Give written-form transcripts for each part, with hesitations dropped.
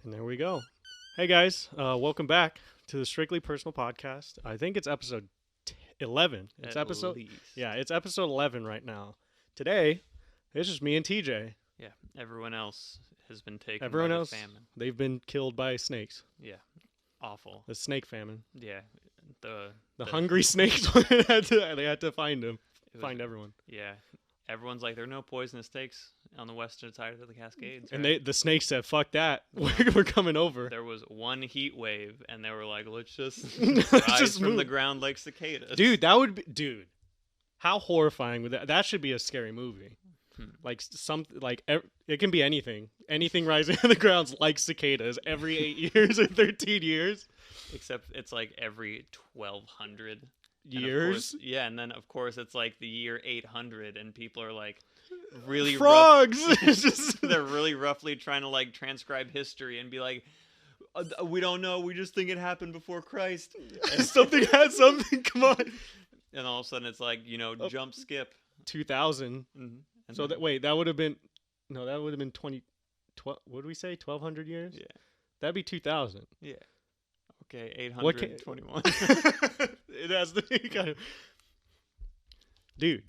And there we go. Hey guys, welcome back to the Strictly Personal Podcast. I think it's episode 11. It's At episode least. Yeah, it's episode 11 right now. Today, it's just me and TJ. Yeah. Everyone else has been taken Everyone by else, the famine. they've been killed by snakes. Yeah. Awful. The snake famine. Yeah. The hungry snakes. they had to find them. it was- Find everyone. Yeah. Everyone's like, there are no poisonous snakes on the western side of the Cascades. And right? the snakes said, "Fuck that. We're coming over." There was one heat wave, and they were like, let's just Let's rise just from move. the ground like cicadas. Dude, how horrifying would that should be a scary movie. Hmm. Like it can be anything rising on the grounds like cicadas every 8 years or 13 years. Except it's like every 1200 Years. Yeah, and then of course it's like the year 800, and people are like really Frogs. It's just they're really roughly trying to like transcribe history and be like, we don't know, we just think it happened before Christ. something had something. Come on. And all of a sudden it's like, jump skip. 2000. Mm-hmm. So that would have been 20. What did we say? 1200 years. Yeah. That'd be 2000. Yeah. Okay, What can- 821. It has to be kind of. Dude.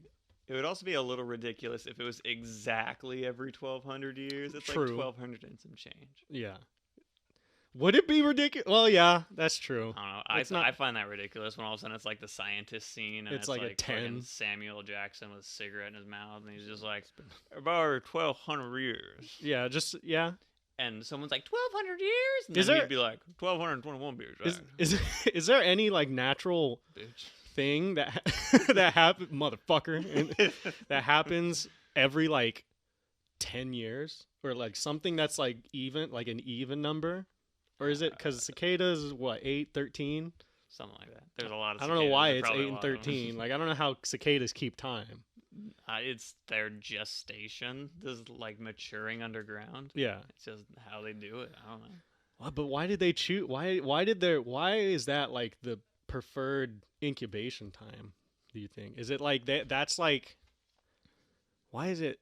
It would also be a little ridiculous if it was exactly every 1200 years. It's True. like 1200 and some change. Yeah. Would it be ridiculous? Well, yeah, that's true. I don't know. It's not- I find that ridiculous when all of a sudden it's like the scientist scene and It's it's like a fucking 10. Samuel Jackson with a cigarette in his mouth and he's just like, about 1200 years. Yeah, yeah. And someone's like, 1200 years? And Is then there- he'd be like, 1221 years. Is there any like natural Bitch. thing that that happens, motherfucker, and that happens every like 10 years, or like something that's like an even number, or is it because cicadas is what 8, 13? Something like that. There's a lot of I don't know cicadas. why There's it's probably 8 a and lot of them. 13. Like I don't know how cicadas keep time. It's their gestation. This is like maturing underground. Yeah. It's just how they do it. I don't know. But why did they choose? Why is that like the preferred incubation time? Do you think? Is it like that's like? Why is it?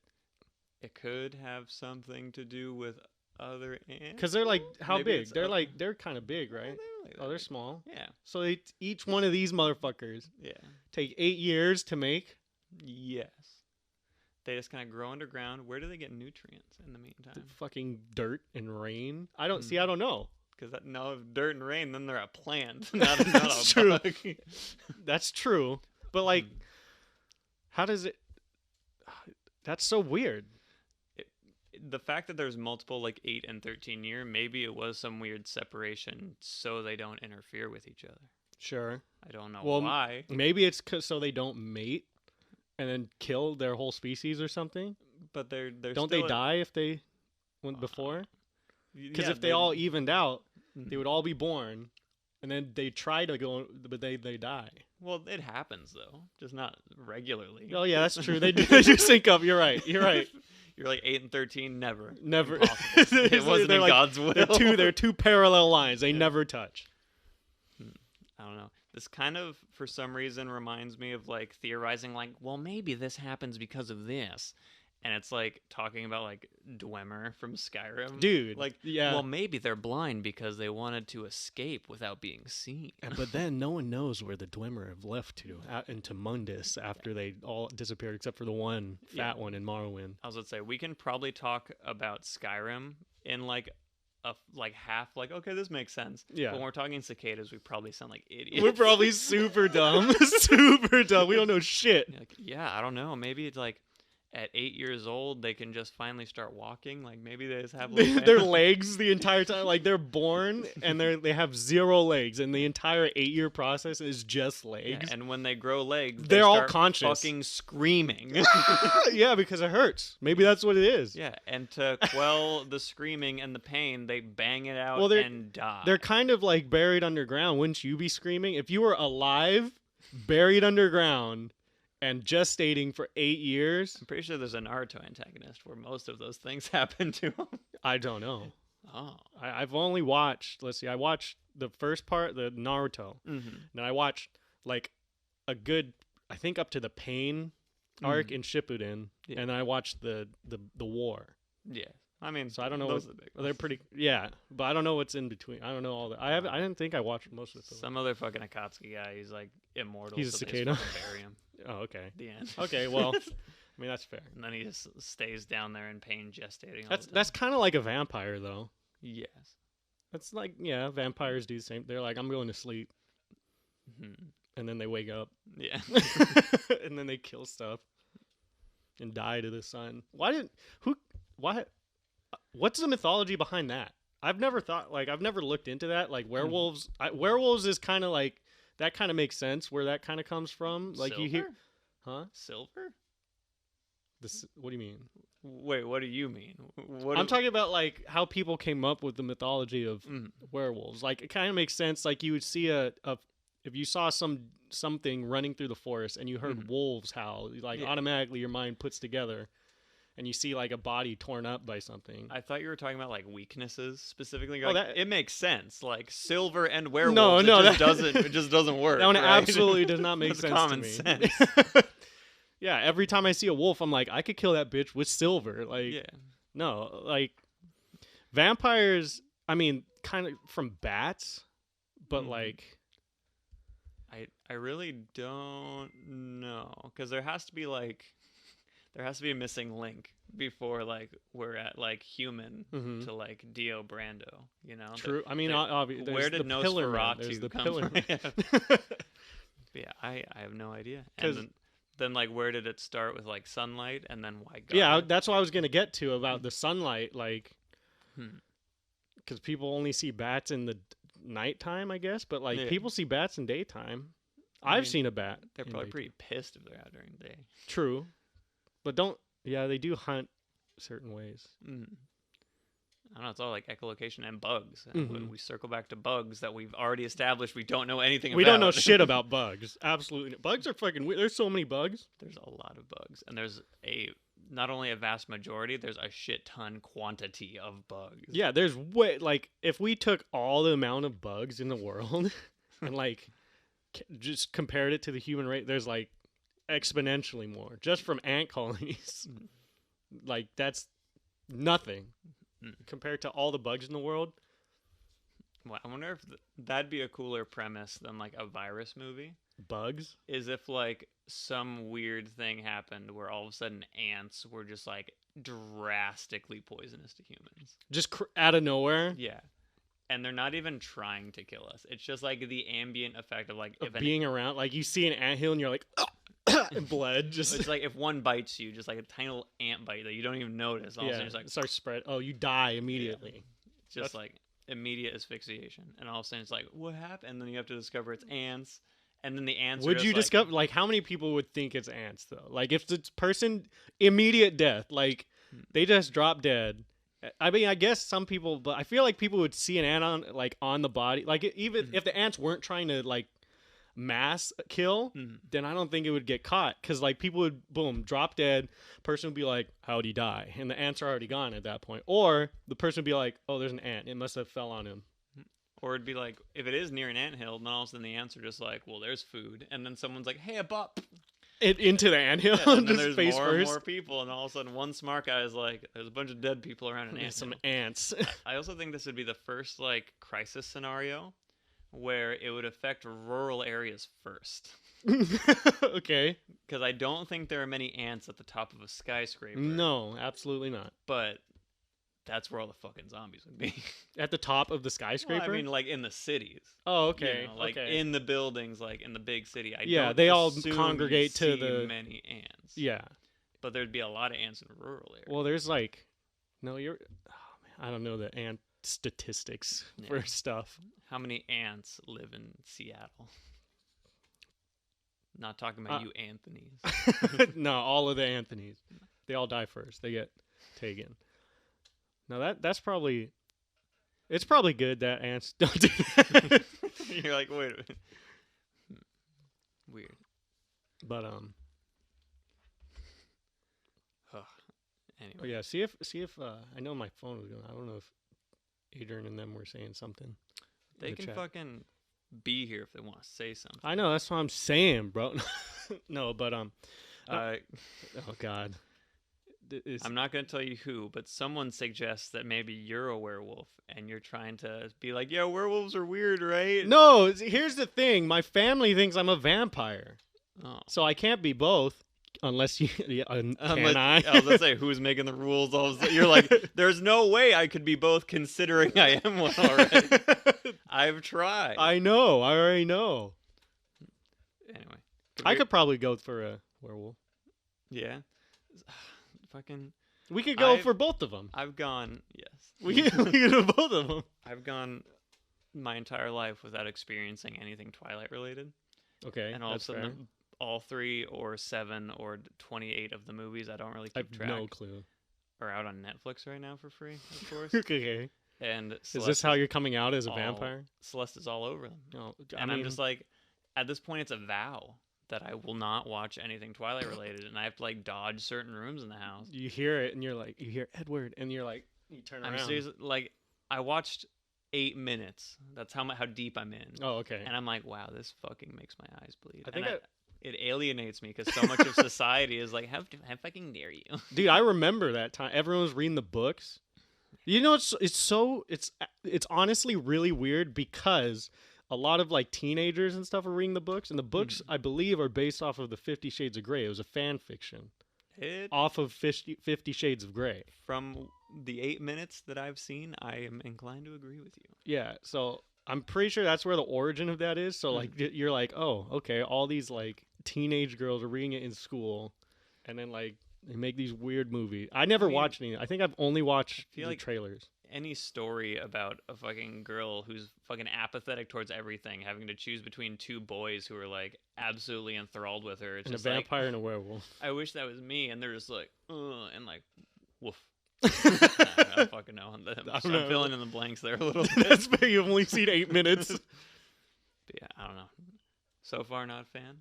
It could have something to do with other ants. Because they're like how Maybe big? it's they're kind of big, right? like Oh, they're that. small. Yeah. So each one of these motherfuckers Yeah. take 8 years to make. Yes. They just kind of grow underground. Where do they get nutrients in the meantime? Fucking dirt and rain. I don't Hmm. see. I don't know. Because if dirt and rain, then they're a plant, not a That's true. bug. That's true. But like, Hmm. how does it? That's so weird. The fact that there's multiple like 8 and 13 year, maybe it was some weird separation so they don't interfere with each other. Sure. I don't know Well, why. Maybe it's so they don't mate and then kill their whole species or something. But they're Don't they die if they went before? Because if they all evened out, they would all be born, and then they try to go, but they die. Well, it happens though, just not regularly. Oh yeah, that's true. They do sync up. You're right. You're right. You're like 8 and 13, never. Never. Impossible. It wasn't They're in like- God's will. They're two parallel lines. They Yeah. never touch. I don't know. This kind of, for some reason, reminds me of like theorizing, like, well, maybe this happens because of this, and it's like talking about like Dwemer from Skyrim, Dude, Like, yeah. well, maybe they're blind because they wanted to escape without being seen. But then no one knows where the Dwemer have left to out into Mundus after they all disappeared, except for the one fat Yeah. one in Morrowind. I was gonna say we can probably talk about Skyrim in like half, like, okay, this makes sense. Yeah. But when we're talking cicadas, we probably sound like idiots. We're probably super dumb. Super dumb. We don't know shit. Like, yeah, I don't know. Maybe it's like at 8 years old they can just finally start walking. Like maybe they just have Their legs the entire time, like they're born and they have 0 legs, and the entire 8-year process is just Yeah, legs. and when they grow legs, They're all start conscious. fucking screaming. Yeah, because it hurts. Maybe that's what it is. Yeah, and to quell the screaming and the pain, they bang it out Well, and die. They're kind of like buried underground. Wouldn't you be screaming if you were alive, buried underground, and gestating for 8 years? I'm pretty sure there's a Naruto antagonist where most of those things happen to him. I don't know. Oh. I've only watched. Let's see. I watched the first part, the Naruto. Mm-hmm. And I watched like a good, I think up to the pain arc in Shippuden, Yeah. and I watched the war. Yeah. I mean, So I don't know those what, are the big they're ones. pretty. Yeah, but I don't know what's in between. I don't know all that. I didn't think I watched most of the film. Some other fucking Akatsuki guy. He's like immortal. He's a so they cicada? just fucking bury him. Oh, okay. The end. Okay, well, I mean that's fair. And then he just stays down there in pain, gestating. All That's the time. that's kind of like a vampire though. Yes. That's like yeah, vampires do the same. They're like I'm going to sleep, Mhm. and then they wake up, Yeah. and then they kill stuff, and die to the sun. What's the mythology behind that? I've never looked into that. Like werewolves, werewolves is kind of like that. Kind of makes sense where that kind of comes from. Like Silver? you hear, huh? Silver? What do you mean? Wait, what do you mean? What I'm talking about like how people came up with the mythology of Mm. werewolves. Like it kind of makes sense. Like you would see if you saw something running through the forest and you heard Mhm. wolves howl, like Yeah. automatically your mind puts together, and you see like a body torn up by something. I thought you were talking about like weaknesses specifically. Oh, Like, that- it makes sense. Like silver and werewolves. no, It just doesn't work. That one right? absolutely does not make That's sense common to me. sense. Yeah, every time I see a wolf, I'm like, I could kill that bitch with silver. Like, Yeah. no, like vampires. I mean, kind of from bats, but Mhm. like, I really don't know because there has to be a missing link before like we're at like human mhm. to like Dio Brando. You know. True. I mean, there- obviously, Where did the Pillar Man. There's Nosferatu the come Pillar from? Man. Yeah, I have no idea. 'Cause- And then like where did it start with like sunlight and then why God? Yeah, that's what I was gonna get to about the sunlight, like, Hmm. because people only see bats in the nighttime, I guess. But like, Yeah. people see bats in daytime. I I've mean, seen a bat. They're in probably daytime. pretty pissed if they're out during the day. True, but don't. Yeah, they do hunt certain ways. Mm. I don't know. It's all like echolocation and bugs. And Mhm. we circle back to bugs that we've already established we don't know anything We about. don't know shit about bugs. Absolutely, bugs are fucking weird. There's so many bugs. There's a lot of bugs, and there's not only a vast majority, there's a shit ton quantity of bugs. Yeah, there's way like if we took all the amount of bugs in the world and like just compared it to the human rate, there's like exponentially more just from ant colonies. Mm. Like that's nothing Mm. compared to all the bugs in the world. Well, I wonder if that'd be a cooler premise than like a virus movie. Bugs? Is if like some weird thing happened where all of a sudden ants were just like drastically poisonous to humans. Just out of nowhere. Yeah. And they're not even trying to kill us. It's just like the ambient effect of like Of if an, being around, like you see an anthill and you're like, and blood just it's like if one bites you, just like a tiny little ant bite that you don't even notice. All of a yeah, sudden it's like it starts spread. Oh, you die immediately. just like immediate asphyxiation, and all of a sudden it's like what happened? And then you have to discover it's ants, and then the ants. are Would just you like, discover like how many people would think it's ants though? Like if the person immediate death, like they just drop dead. I mean, I guess some people, but I feel like people would see an ant on the body. Like even if the ants weren't trying to like mass kill, Mhm. then I don't think it would get caught because like people would boom drop dead. Person would be like, "How'd he die?" And the ants are already gone at that point. Or the person would be like, "Oh, there's an ant. It must have fell on him." Or it'd be like if it is near an anthill, then all of a sudden the ants are just like, well, there's food, and then someone's like, hey, a bop. Into the anthill, Yeah, and then just there's face more and first. more people, and all of a sudden one smart guy is like, there's a bunch of dead people around an Yeah, anthill. some ants. I also think this would be the first like crisis scenario where it would affect rural areas first. Okay. Because I don't think there are many ants at the top of a skyscraper. No, absolutely not. But that's where all the fucking zombies would be. At the top of the Well, skyscraper? I mean, like in the cities. oh, You okay. know, like okay. in the buildings, like in the big city. I Yeah, don't they all assume congregate to you'd see the- many ants. yeah. But there'd be a lot of ants in rural areas. Well, there's like, no, you're. Oh, man, I don't know the ant statistics for Yeah. stuff. How many ants live in Seattle? Not talking about you, Anthony's. No, all of the Anthonys, they all die first. They get taken. Now that's probably. It's probably good that ants don't do that. You're like, wait a minute. Weird. But Anyway. oh yeah. See if I know my phone was going. I don't know if Adrian and them were saying something. They the can chat. fucking be here if they want to say something. I know that's what I'm saying, bro. No, but Uh, oh god, I'm not going to tell you who, but someone suggests that maybe you're a werewolf and you're trying to be like, yeah, werewolves are weird, right? No, here's the thing. My family thinks I'm a vampire. Oh. So I can't be both unless you can I? I was going to say, who's making the rules? You're like, there's no way I could be both considering I am one already. I've tried. I know. I already know. Anyway. I could probably go for a werewolf. Yeah. Fucking. We could go for both of them. I've gone. Yes. We could do both of them. I've gone my entire life without experiencing anything Twilight related. Okay. And all of a sudden, all 3 or 7 or 28 of the movies, I don't really keep track. No clue. Are out on Netflix right now for free, of course. Okay. And Celeste, is this how you're coming out as a vampire? Celeste is all over them. No, I'm just like, at this point, it's a vow that I will not watch anything Twilight related, and I have to like dodge certain rooms in the house. You hear it, and you're like, you hear Edward, and you're like, you turn around. I'm seriously like, I watched 8 minutes. That's how deep I'm in. Oh, okay. And I'm like, wow, this fucking makes my eyes bleed. I think it alienates me because so much of society is like, how fucking dare you? Dude, I remember that time. Everyone was reading the books. You know, it's honestly really weird because a lot of like teenagers and stuff are reading the books, and the books I believe are based off of the 50 Shades of Grey. It was a fan fiction off of 50 Shades of Grey. From the 8 minutes that I've seen, I am inclined to agree with you. Yeah, so I'm pretty sure that's where the origin of that is. So like you're like, oh, okay, all these like teenage girls are reading it in school, and then like they make these weird movies. I never watched any. I think I've only watched the trailers. Any story about a fucking girl who's fucking apathetic towards everything, having to choose between 2 boys who are like absolutely enthralled with her. It's and just a vampire and a werewolf. I wish that was me, and they're just like, and like, woof. I don't fucking know. I'm filling in the blanks there a little bit. That's fair. You've only seen 8 minutes. But yeah, I don't know. So far, not a fan.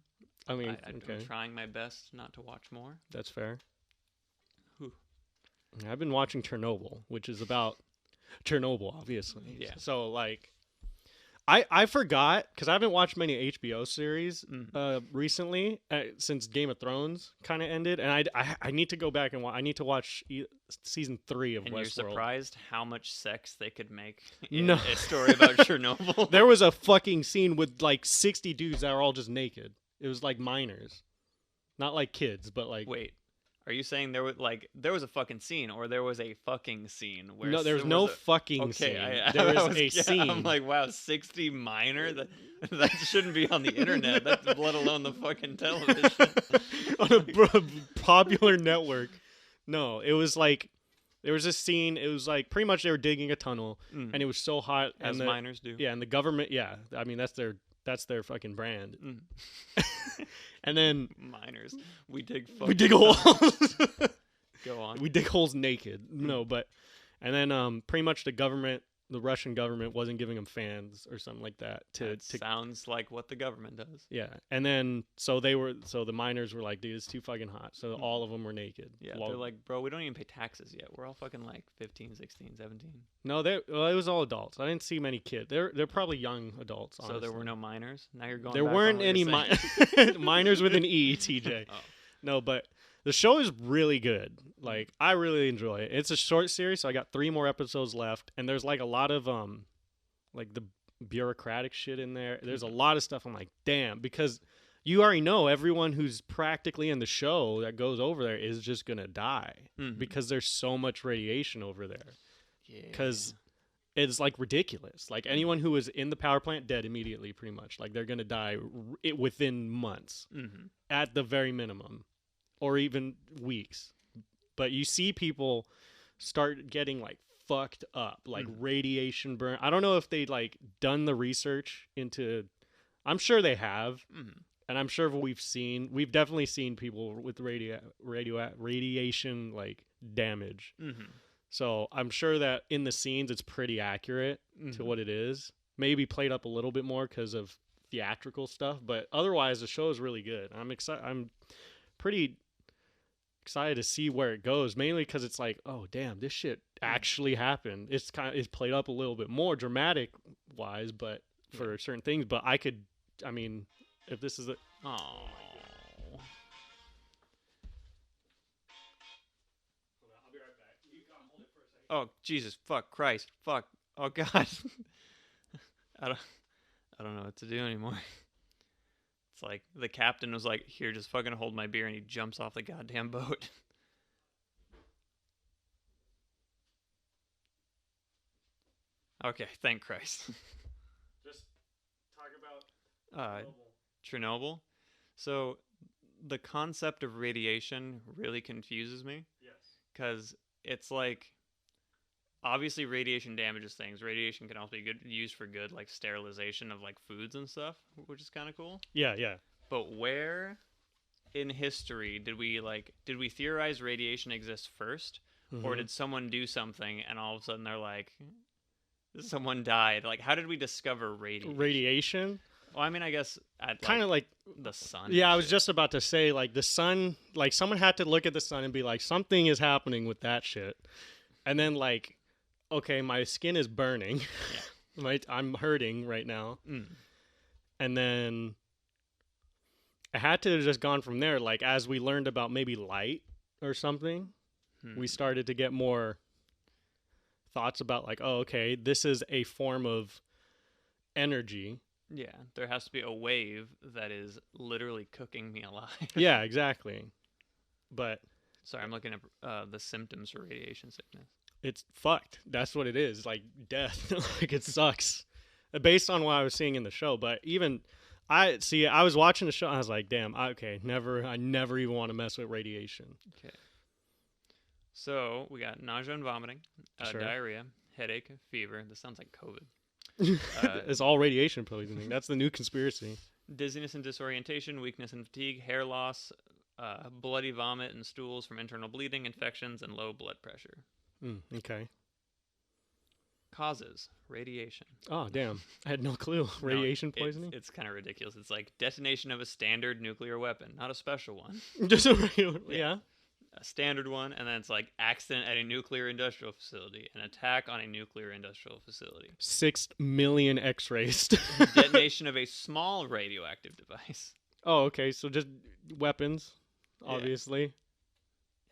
I mean, I'm trying my best not to watch more. That's fair. Whew. I've been watching Chernobyl, which is about Chernobyl, obviously. Yeah. So like, I forgot because I haven't watched many HBO series recently since Game of Thrones kind of ended, and I need to go back and I need to watch season 3 of Westworld. And you're surprised how much sex they could make in No. a story about Chernobyl? There was a fucking scene with like 60 dudes that were all just naked. It was like minors, not like kids, but like. Wait. Are you saying there was a fucking scene, or there was a fucking scene? Where No, there was no fucking scene. There was a scene. I'm like, wow, 60 minor? That shouldn't be on the internet, let alone the fucking television. On a popular network. No, it was like, there was a scene, it was like, pretty much they were digging a tunnel, and it was so hot. As miners do. Yeah, and the government, I mean, that's their fucking brand. And then miners, we dig holes. Go on. We dig holes naked. No, but and then pretty much the Russian government wasn't giving them fans or something like that. To sounds like what the government does. Yeah, and then so the miners were like, dude, it's too fucking hot. So all of them were naked. Yeah, they're like, bro, we don't even pay taxes yet. We're all fucking like 15, 16, 17. No, it was all adults. I didn't see many kids. They're probably young adults. Honestly. So there were no minors. Now you're going. There weren't any minors with an E, TJ. Oh. No, but the show is really good. Like, I really enjoy it. It's a short series, so I got 3 more episodes left, and there's like a lot of like the bureaucratic shit in there. There's a lot of stuff I'm like, damn, because you already know everyone who's practically in the show that goes over there is just gonna die because there's so much radiation over there. Because it's like ridiculous. Like, anyone who was in the power plant dead immediately, pretty much. Like, they're gonna die within months at the very minimum, or even weeks. But you see people start getting like fucked up, like radiation burn. I don't know if they like done the research into. I'm sure they have, and I'm sure we've definitely seen people with radiation like damage. So I'm sure that in the scenes it's pretty accurate to what it is. Maybe played up a little bit more because of theatrical stuff, but otherwise the show is really good. I'm excited. I'm pretty excited to see where it goes, mainly because it's like, oh damn, this shit actually happened. It's played up a little bit more dramatic wise, but for certain things. But I mean, if this is a, oh Jesus, fuck, Christ, fuck, oh God. I don't I don't know what to do anymore. It's like the captain was like, "Here, just fucking hold my beer," and he jumps off the goddamn boat. Okay, thank Christ. Just talk about Uh, Chernobyl. So the concept of radiation really confuses me Yes. because it's like obviously radiation damages things. Radiation can also be good used for good like sterilization of like foods and stuff, which is kind of cool. Yeah, yeah. But where in history did we theorize radiation exists 1st or Mhm. did someone do something and all of a sudden they're like someone died? Like how did we discover radiation? Radiation? Well, I mean, I guess at Kind of like the sun. yeah, and I was shit. just about to say like the sun, like someone had to look at the sun and be like something is happening with that shit. And then like okay, my skin is burning. Right? I'm hurting right now. Mm. And then I had to have just gone from there. Like as we learned about maybe light or something, we started to get more thoughts about like, oh, okay, this is a form of energy. Yeah, there has to be a wave that is literally cooking me alive. Yeah, exactly. But Sorry, I'm looking at the symptoms for radiation sickness. it's fucked. That's what it is. Like death. Like it sucks. Based on what I was seeing in the show, but even I was watching the show and I was like, damn, I never even want to mess with radiation. Okay. So we got nausea and vomiting, Sure. diarrhea, headache, fever. This sounds like COVID. It's all radiation poisoning. That's the new conspiracy. Dizziness and disorientation, weakness and fatigue, hair loss, bloody vomit and stools from internal bleeding, infections, and low blood pressure. Okay. Causes radiation. Oh, damn. I had no clue. Radiation poisoning? It's kind of ridiculous. It's like detonation of a standard nuclear weapon, not a special one. Just a regular, yeah. A standard one, and then it's like accident at a nuclear industrial facility, an attack on a nuclear industrial facility, 6 million x-rays. detonation of a small radioactive device, Oh, okay. So just weapons, Yeah. obviously.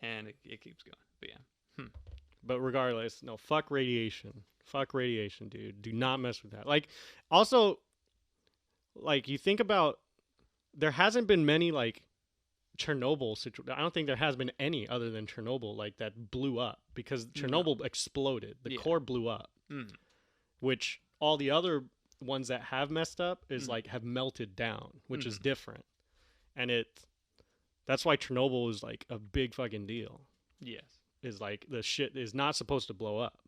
and it keeps going. But yeah, But regardless, no, fuck radiation. Fuck radiation, dude. Do not mess with that. Like, also, like, you think about, there hasn't been many, like, Chernobyl I don't think there has been any other than Chernobyl, like, that blew up. Because Chernobyl exploded. The Yeah. core blew up. Which all the other ones that have messed up is, like, have melted down, which is different. And that's why Chernobyl is, like, a big fucking deal. yes, Is like the shit is not supposed to blow up.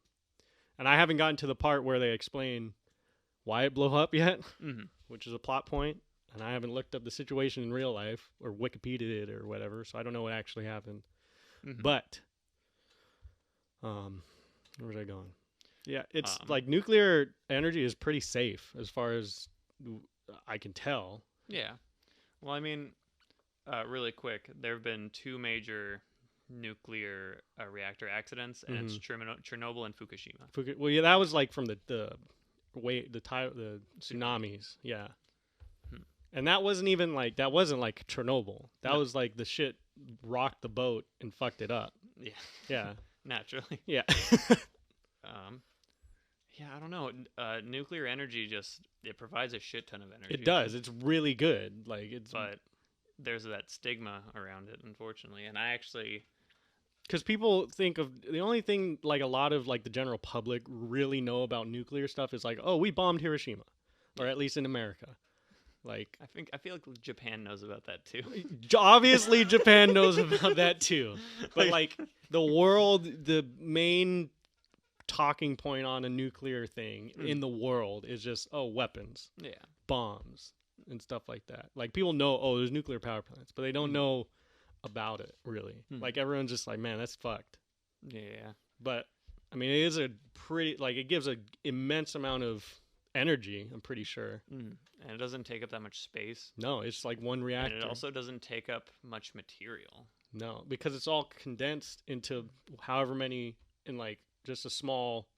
And I haven't gotten to the part where they explain why it blew up yet, which is a plot point. And I haven't looked up the situation in real life or Wikipedia it or whatever, so I don't know what actually happened. But, where was I going? Yeah, it's like nuclear energy is pretty safe as far as I can tell. yeah. Well, I mean, really quick, there have been 2 major nuclear reactor accidents, and it's Chernobyl and Fukushima. Well, yeah, that was like from the tsunamis, yeah. And that wasn't even like Chernobyl. That was like the shit rocked the boat and fucked it up. Yeah, Yeah, naturally. yeah. Yeah, I don't know. Nuclear energy it provides a shit ton of energy. It does. It's really good. Like it's But there's that stigma around it, unfortunately. And I actually, because people think of the only thing like a lot of like the general public really know about nuclear stuff is like, oh, we bombed Hiroshima, or at least in America. Like I feel like Japan knows about that too. obviously Japan knows about that too, but like the world, the main talking point on a nuclear thing in the world is just weapons, Yeah. bombs, and stuff like that. Like people know, oh, there's nuclear power plants, but they don't know about it really. Like everyone's just like, man, that's fucked. Yeah. But I mean, it is a pretty like it gives an immense amount of energy. I'm pretty sure. And it doesn't take up that much space. No, it's like one reactor. And it also doesn't take up much material. No, because it's all condensed into however many in like just a small.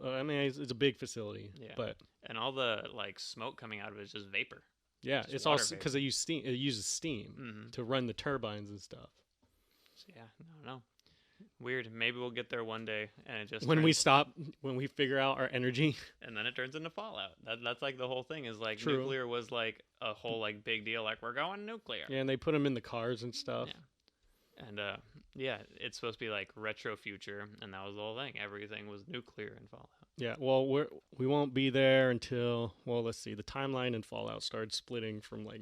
I mean, it's a big facility. Yeah. But And all the like smoke coming out of it is just vapor. yeah, Just it's water also because vapor. they use steam. It uses steam to run the turbines and stuff. So yeah, no. Weird. Maybe we'll get there one day, and it just When we stop, when we figure out our energy. and then it turns into Fallout. That's like the whole thing. Is like True. nuclear was like a whole like big deal. Like we're going nuclear. Yeah, and they put them in the cars and stuff. Yeah. And yeah, it's supposed to be like retro future, and that was the whole thing. Everything was nuclear in Fallout. Yeah, well, we won't be there until, well, let's see. The timeline in Fallout started splitting from like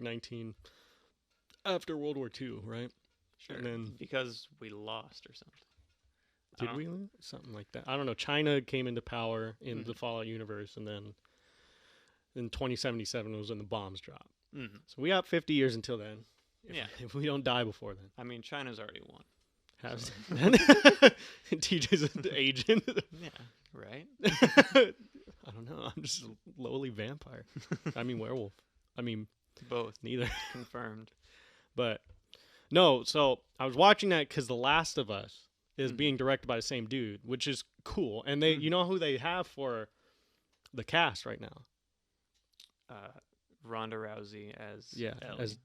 after World War II, right? Sure. And then Because we lost or something. did we lose? Something like that. I don't know. China came into power in the Mhm. Fallout universe, and then in 2077 was when the bombs dropped. Mm-hmm. So we got 50 years until then. Yeah. If we don't die before then. I mean, China's already won. Has TJ's an agent. Yeah. Right. I don't know. I'm just a lowly vampire. I mean werewolf. I mean Both neither. confirmed. But no, so I was watching that because The Last of Us is Mhm. being directed by the same dude, which is cool. And they, Mhm. you know who they have for the cast right now? Ronda Rousey as Yeah, Ellie. as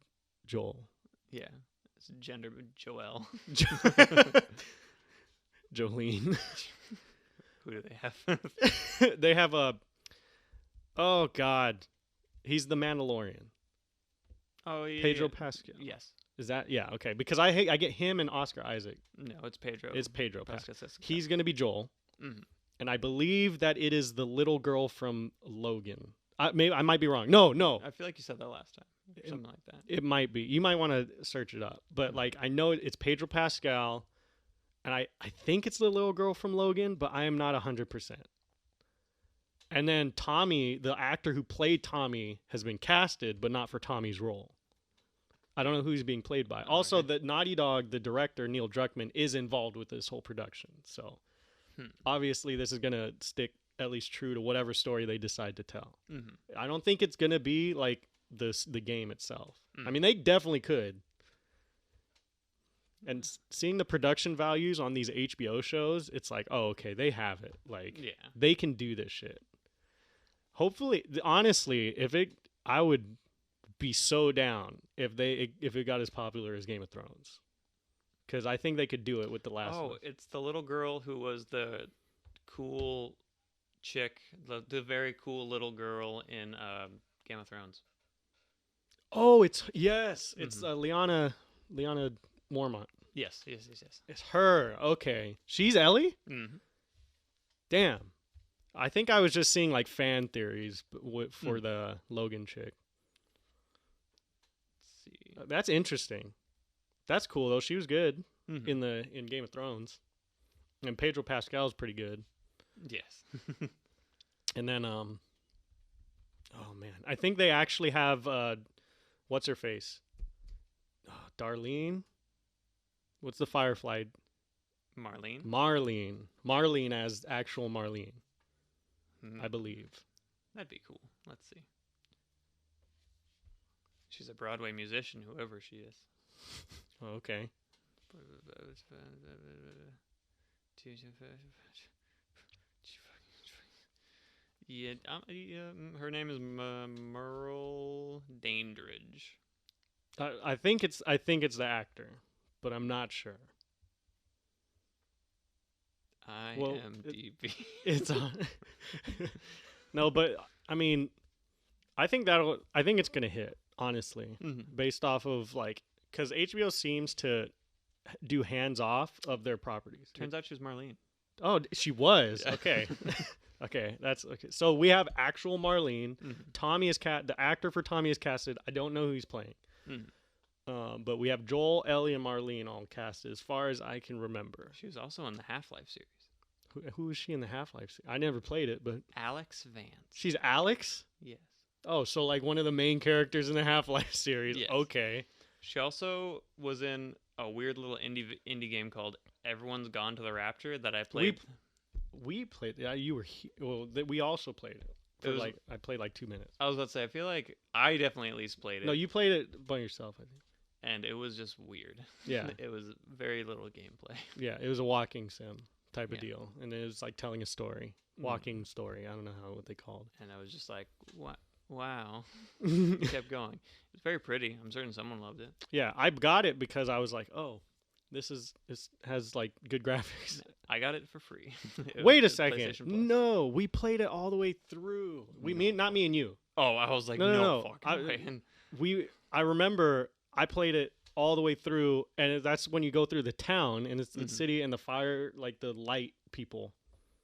Joel. Yeah. It's gender Joelle. Jolene. Who do they have? They have oh God, he's the Mandalorian. Oh yeah. Pedro Pascal. Yes. Is that, yeah, okay? Because I get him and Oscar Isaac. No, it's Pedro. It's Pedro Pascal. Pascal. He's gonna be Joel. Mhm. And I believe that it is the little girl from Logan. I might be wrong. No, I feel like you said that last time. Something like that. it might be. You might want to search it up. But like, I know it's Pedro Pascal, and I think it's the little girl from Logan, but I am not 100%. And then Tommy, the actor who played Tommy, has been casted, but not for Tommy's role. I don't know who he's being played by. Also, Okay. the Naughty Dog, the director Neil Druckmann, is involved with this whole production. So obviously, this is gonna stick at least true to whatever story they decide to tell. Mm-hmm. I don't think it's gonna be like the game itself. Mm. I mean, they definitely could. And seeing the production values on these HBO shows, it's like, oh, okay, they have it. Like, Yeah. they can do this shit. Hopefully, honestly, I would be so down if it got as popular as Game of Thrones, because I think they could do it with The Last of Us. It's the little girl who was the cool chick, the very cool little girl in Game of Thrones. Oh, it's Mhm. Lyanna Mormont. Yes. It's her. Okay, she's Ellie. Mm-hmm. Damn. I think I was just seeing like fan theories for the Logan chick. Let's see. That's interesting. That's cool though. She was good Mhm. in Game of Thrones, and Pedro Pascal's pretty good. Yes. And then oh man, I think they actually have what's her face? Darlene. What's the Firefly? Marlene. Marlene as actual Marlene, Mhm. I believe. That'd be cool. Let's see. She's a Broadway musician, whoever she is. Oh, okay. Yeah, her name is Merle Dandridge. I think it's the actor, but I'm not sure. Well, IMDb. It's on. No, but I mean, I think it's gonna hit, honestly, Mhm. based off of like, because HBO seems to do hands off of their properties. Turns out she was Marlene. Oh, she was. Yeah. Okay. Okay, that's okay. So we have actual Marlene. Mhm. Tommy is the actor for Tommy is casted. I don't know who he's playing. Mhm. But we have Joel, Ellie, and Marlene all casted, as far as I can remember. She was also in the Half-Life series. Who is she in the Half-Life? I never played it, but Alex Vance. she's Alex. Yes. Oh, so like one of the main characters in the Half-Life series. Yes. Okay. She also was in a weird little indie game called Everyone's Gone to the Rapture that I played. We played. Yeah, you were. We also played it. It was- I played like 2 minutes. I was about to say, I feel like I definitely at least played it. No, you played it by yourself, I think. And it was just weird. Yeah. It was very little gameplay. Yeah, it was a walking sim type of Yeah. deal, and it was like telling a story, walking story. I don't know what they called. And I was just like, wow. It kept going. It's very pretty. I'm certain someone loved it. Yeah, I got it because I was like, oh, this has like good graphics. I got it for free. Wait a It's second. PlayStation Plus. No, we played it all the way through. Not me and you. Oh, I was like, No, no, no, no. fucking way. And I remember I played it all the way through, and that's when you go through the town, and it's the Mhm. city and the fire, like the light people.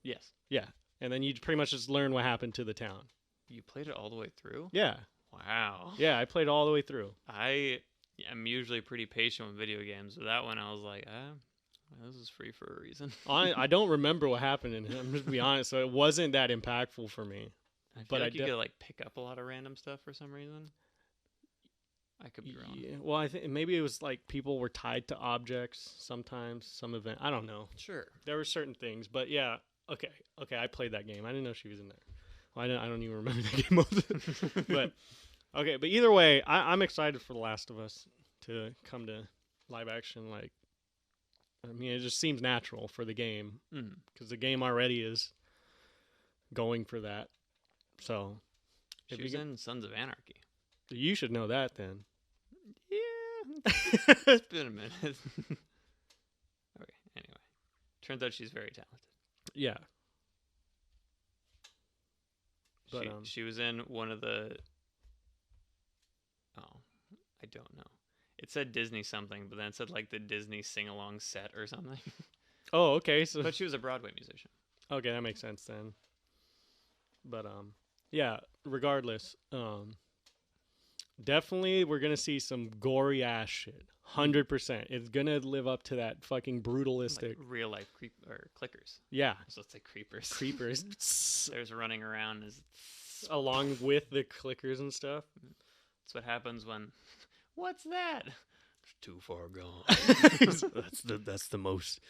yes, Yeah, and then you pretty much just learn what happened to the town. you played it all the way through. Yeah, Wow. yeah, I played it all the way through. I am usually pretty patient with video games, but that one I was like, this is free for a reason. I don't remember what happened in it. I'm just be honest, so it wasn't that impactful for me. I feel But like I you could like pick up a lot of random stuff for some reason. I could be wrong. Yeah, well, I think maybe it was like people were tied to objects sometimes, some event. I don't know. Sure. There were certain things, but yeah. Okay. I played that game. I didn't know she was in there. Well, I don't even remember the game mode. But okay. But either way, I'm excited for The Last of Us to come to live action. Like, I mean, it just seems natural for the game Mm. because the game already is going for that. So if She was you in Sons of Anarchy. you should know that then. Yeah. It's been a minute. Okay. Anyway, turns out she's very talented. Yeah. But, She was in one of the. Oh, I don't know. It said Disney something, but then it said like the Disney sing along set or something. Oh, okay. So But she was a Broadway musician. okay, that makes sense then. But yeah, regardless, definitely we're gonna see some gory ass shit. 100%. It's gonna live up to that fucking brutalistic. Like real life clickers. Yeah, So let's say creepers. creepers There's running around. along with the clickers and stuff. That's what happens when. What's that? It's too far gone. that's the most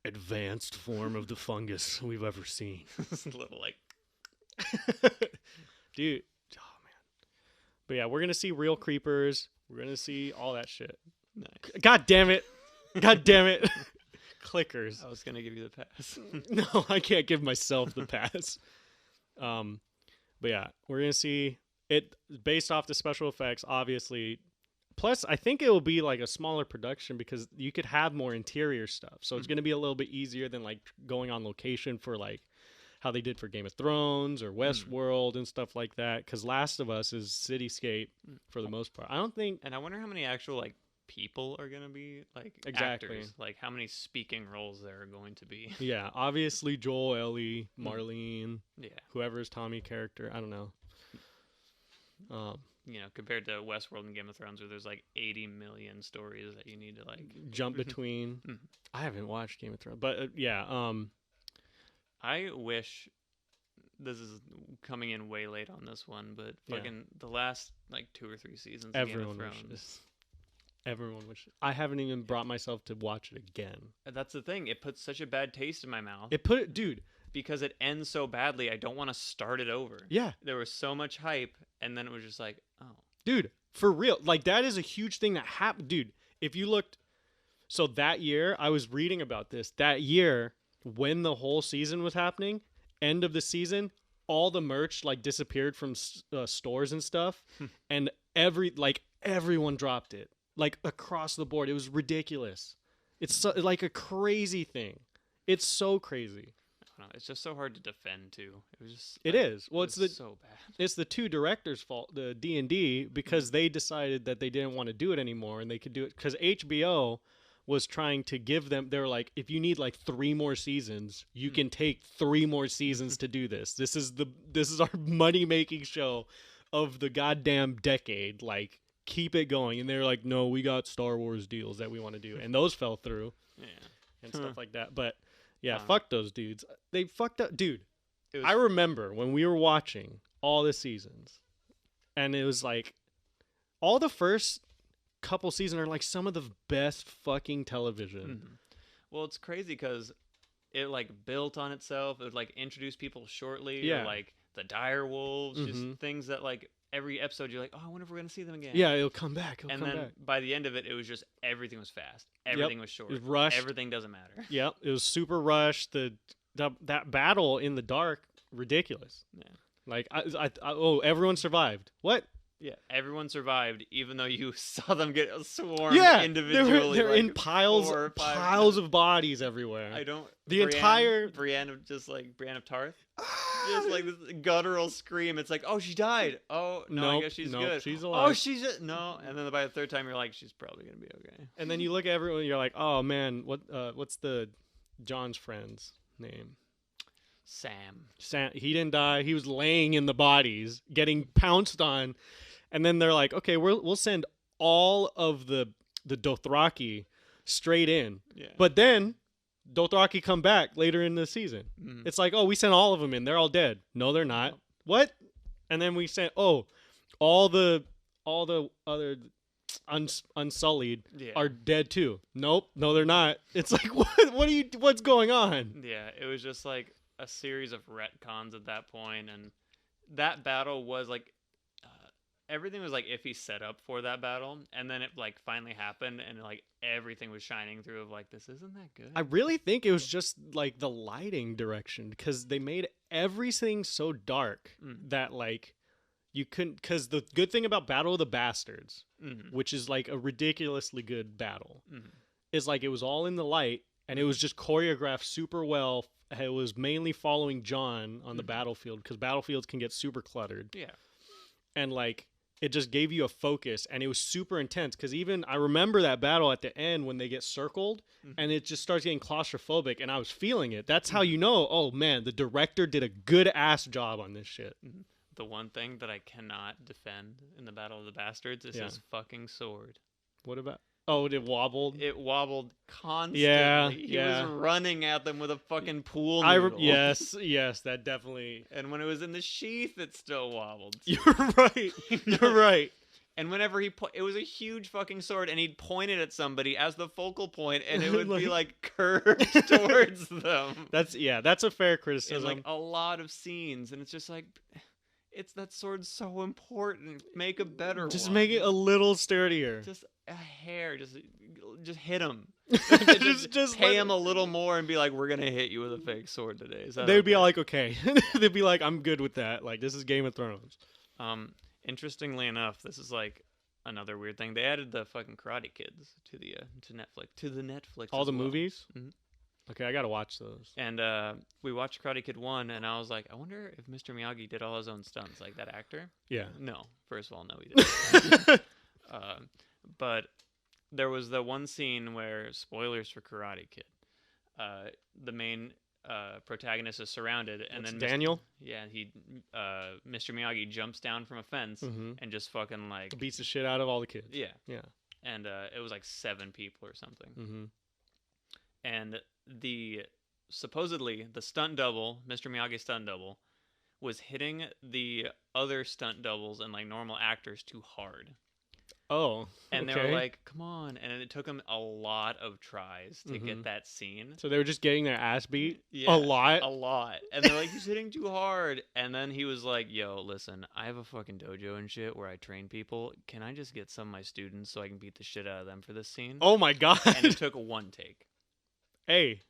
advanced form of the fungus we've ever seen. It's a little like. Dude, oh man. But yeah, we're gonna see real creepers. We're gonna see all that shit. Nice. God damn it. God damn it. Clickers. I was gonna give you the pass. No, I can't give myself the pass. But yeah, we're gonna see it based off the special effects, obviously. Plus, I think it will be like a smaller production because you could have more interior stuff. So it's gonna be a little bit easier than like going on location for like how they did for Game of Thrones or Westworld and stuff like that. Because Last of Us is cityscape for the most part. I don't think. And I wonder how many actual like people are gonna be like Exactly. actors. Like how many speaking roles there are going to be. Yeah, obviously Joel, Ellie, Marlene, Yeah. whoever's Tommy character. I don't know. You know, compared to Westworld and Game of Thrones, where there's like 80 million stories that you need to like. Jump between. Mhm. I haven't watched Game of Thrones, but yeah. I wish. This is coming in way late on this one, but Yeah. fucking the last like 2 or 3 seasons of Everyone Game of Thrones. wishes. Everyone wishes. I haven't even brought myself to watch it again. That's the thing. It puts such a bad taste in my mouth Dude. because it ends so badly. I don't want to start it over. Yeah, There was so much hype, and then it was just like, oh, dude, for real. Like that is a huge thing that happened, dude. If you looked, so that year I was reading about this. That year when the whole season was happening, end of the season, all the merch like disappeared from stores and stuff, and everyone dropped it. Like across the board. It was ridiculous. It's like a crazy thing. It's so crazy. I don't know. It's just so hard to defend too. It was just. It is. Well, it it's was so bad. it's the two directors' fault, the D&D, because they decided that they didn't want to do it anymore, and they could do it because HBO was trying to give them. They're like, if you need like 3 more seasons, you can take 3 more seasons to do this. This is our money making show of the goddamn decade. Like, keep it going. And they're like, no, we got Star Wars deals that we want to do, and those fell through Yeah. and stuff like that. But yeah, Wow. fuck those dudes. They fucked up, dude. It was, I remember when we were watching all the seasons, and it was like all the first couple seasons are like some of the best fucking television. Mhm. Well, it's crazy because it like built on itself. It would like introduce people shortly. Yeah. Or, like the dire wolves, Mhm. just things that like every episode you're like, oh, I wonder if we're gonna see them again. Yeah, it'll come back. It'll And come then back. by the end of it, it was just everything was fast. Everything was short. It was rushed. Everything doesn't matter. Yep, it was super rushed. That battle in the dark, ridiculous. Yeah. Like, everyone survived. What? Yeah, everyone survived, even though you saw them get swarmed Yeah, individually. they're like in piles, 4 or 5 piles of bodies everywhere. I don't. The entire Brienne of just like Brienne of Tarth, just like this guttural scream. It's like, oh, she died. Oh no, I Nope, guess she's nope, good. she's Oh, alive. no. And then by the third time, you're like, she's probably gonna be okay. And then you look at everyone, and you're like, oh man, what's the John's friend's name? Sam. He didn't die. He was laying in the bodies, getting pounced on, and then they're like, okay, we'll send all of the Dothraki straight in, Yeah. but then Dothraki come back later in the season. Mhm. It's like, oh, we sent all of them in. They're all dead. No, they're not. What? And then we sent all the other unsullied Yeah. are dead too. Nope, no, they're not. It's like, what's going on? Yeah, it was just like a series of retcons at that point, and that battle was like everything was like iffy set up for that battle, and then it like finally happened, and like everything was shining through of like, this isn't that good. I really think it was just like the lighting direction, because they made everything so dark that like you couldn't. Because the good thing about Battle of the Bastards, which is like a ridiculously good battle, is like it was all in the light, and it was just choreographed super well. It was mainly following Jon on the battlefield, because battlefields can get super cluttered. Yeah. And like it just gave you a focus, and it was super intense, because even I remember that battle at the end when they get circled and it just starts getting claustrophobic, and I was feeling it. That's how you know, oh man, the director did a good ass job on this shit. The one thing that I cannot defend in the Battle of the Bastards is his fucking sword. What about? Oh, it wobbled. It wobbled constantly. Yeah, He was running at them with a fucking pool noodle. Yes, that definitely. And when it was in the sheath, it still wobbled. You're right. You're right. And whenever it was a huge fucking sword, and he'd point it at somebody as the focal point, and it would be like curved towards them. That's a fair In criticism. like a lot of scenes, and it's just like, that sword's so important. Make a better one. Just make it a little sturdier. Just a hair. Just hit him. just pay him a little more and be like, we're gonna hit you with a fake sword today. Is that They'd be okay? like, okay. They'd be like, I'm good with that. Like, this is Game of Thrones. Interestingly enough, this is like another weird thing. They added the fucking Karate Kids to the Netflix. All as the well. movies. Mhm. Okay, I gotta watch those. And we watched Karate Kid 1, and I was like, I wonder if Mr. Miyagi did all his own stunts, like that actor. Yeah. No, first of all, no, he didn't. But there was the one scene where, spoilers for Karate Kid, the main protagonist is surrounded, and That's then Daniel Mr. Miyagi jumps down from a fence and just fucking like beats the shit out of all the kids. yeah, Yeah. and it was like 7 people or something, and supposedly the stunt double, Mr. Miyagi's stunt double, was hitting the other stunt doubles and like normal actors too hard. Oh. And okay. they were like, come on. And it took them a lot of tries to get that scene. So they were just getting their ass beat Yeah, a lot. A lot. And they're like, he's hitting too hard. And then he was like, yo, listen, I have a fucking dojo and shit where I train people. Can I just get some of my students so I can beat the shit out of them for this scene? Oh my god. And it took 1 take. Hey,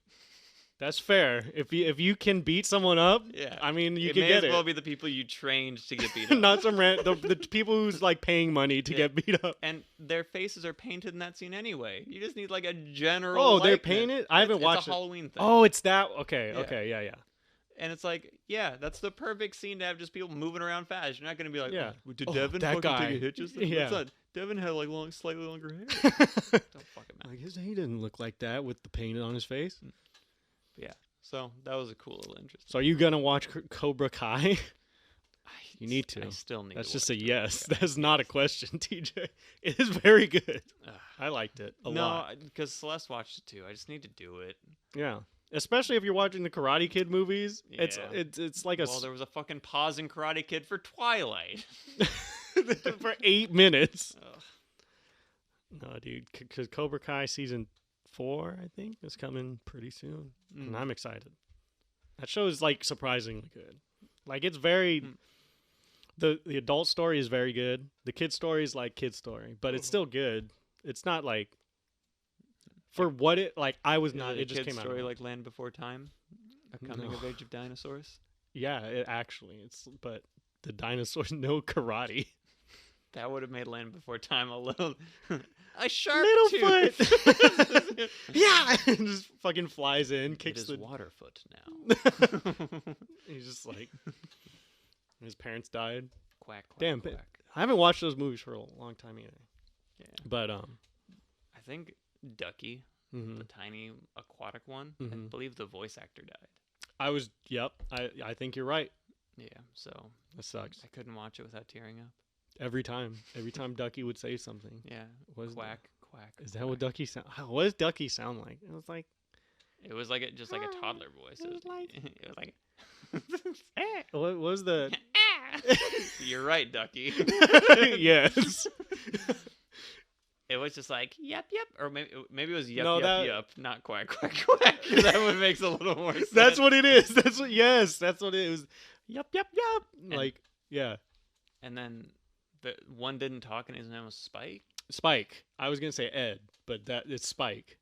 that's fair. If you can beat someone up, Yeah. I mean, you It can may get as well it. be the people you trained to get beat up. Not some the people who's like paying money to Yeah. get beat up. And their faces are painted in that scene anyway. You just need like a general. Oh, they're likeness. painted? I haven't watched It's a it. Halloween thing. Oh, it's that. Okay. Yeah. Okay. Yeah. Yeah. And it's like, yeah, that's the perfect scene to have just people moving around fast. You're not going to be like, Yeah. "Oh, did Oh, Devin that fucking guy." take a hit just then? Yeah. What's that? Devin had like slightly longer hair. Don't fucking matter. Like he didn't look like that with the paint on his face. Yeah. So that was a cool little interest. So are you gonna watch Cobra Kai? You need to. I still need That's to just watch a it. yes. That's not a question, TJ. It is very good. Ugh. I liked it a No, lot. because Celeste watched it too. I just need to do it. Yeah. Especially if you're watching the Karate Kid movies. Yeah. It's like a Well, there was a fucking pause in Karate Kid for Twilight. for 8 minutes. Ugh. No, dude, because Cobra Kai season 4, I think, is coming pretty soon, and I'm excited. That show is like surprisingly good. Like it's very, the adult story is very good. The kid story is like kid story, but it's still good. It's not like for what it like. I was not. The It just kid's came out. story of like Land Before Time, a coming No. of age of dinosaurs. Yeah, it actually it's but the dinosaurs know karate. That would have made Land Before Time a little a sharp tooth. Littlefoot. Yeah, and just fucking flies in, It kicks is the. Waterfoot now. He's just like, his parents died. Quack, quack, Damn, quack. I haven't watched those movies for a long time either. Yeah. But I think Ducky, mhm. the tiny aquatic one, I Mhm. believe the voice actor died. I think you're right. Yeah, so That sucks. I couldn't watch it without tearing up. Every time Ducky would say something. Yeah, What is quack, quack. Is that what quack. Ducky sound? What does Ducky sound like? It was like. It was like just like a toddler voice. It was like- it was like. What was the? You're right, Ducky. Yes. It was just like yep, yep, or maybe it was yep, No, yep, that- yep, not quack, quack, quack. That one makes a little more sense. That's what it is. That's what. Yes, that's what it was. Yup, yup, yup. And- Like, yeah. And then the one didn't talk, and his name was Spike. Spike. I was gonna say Ed, but it's Spike.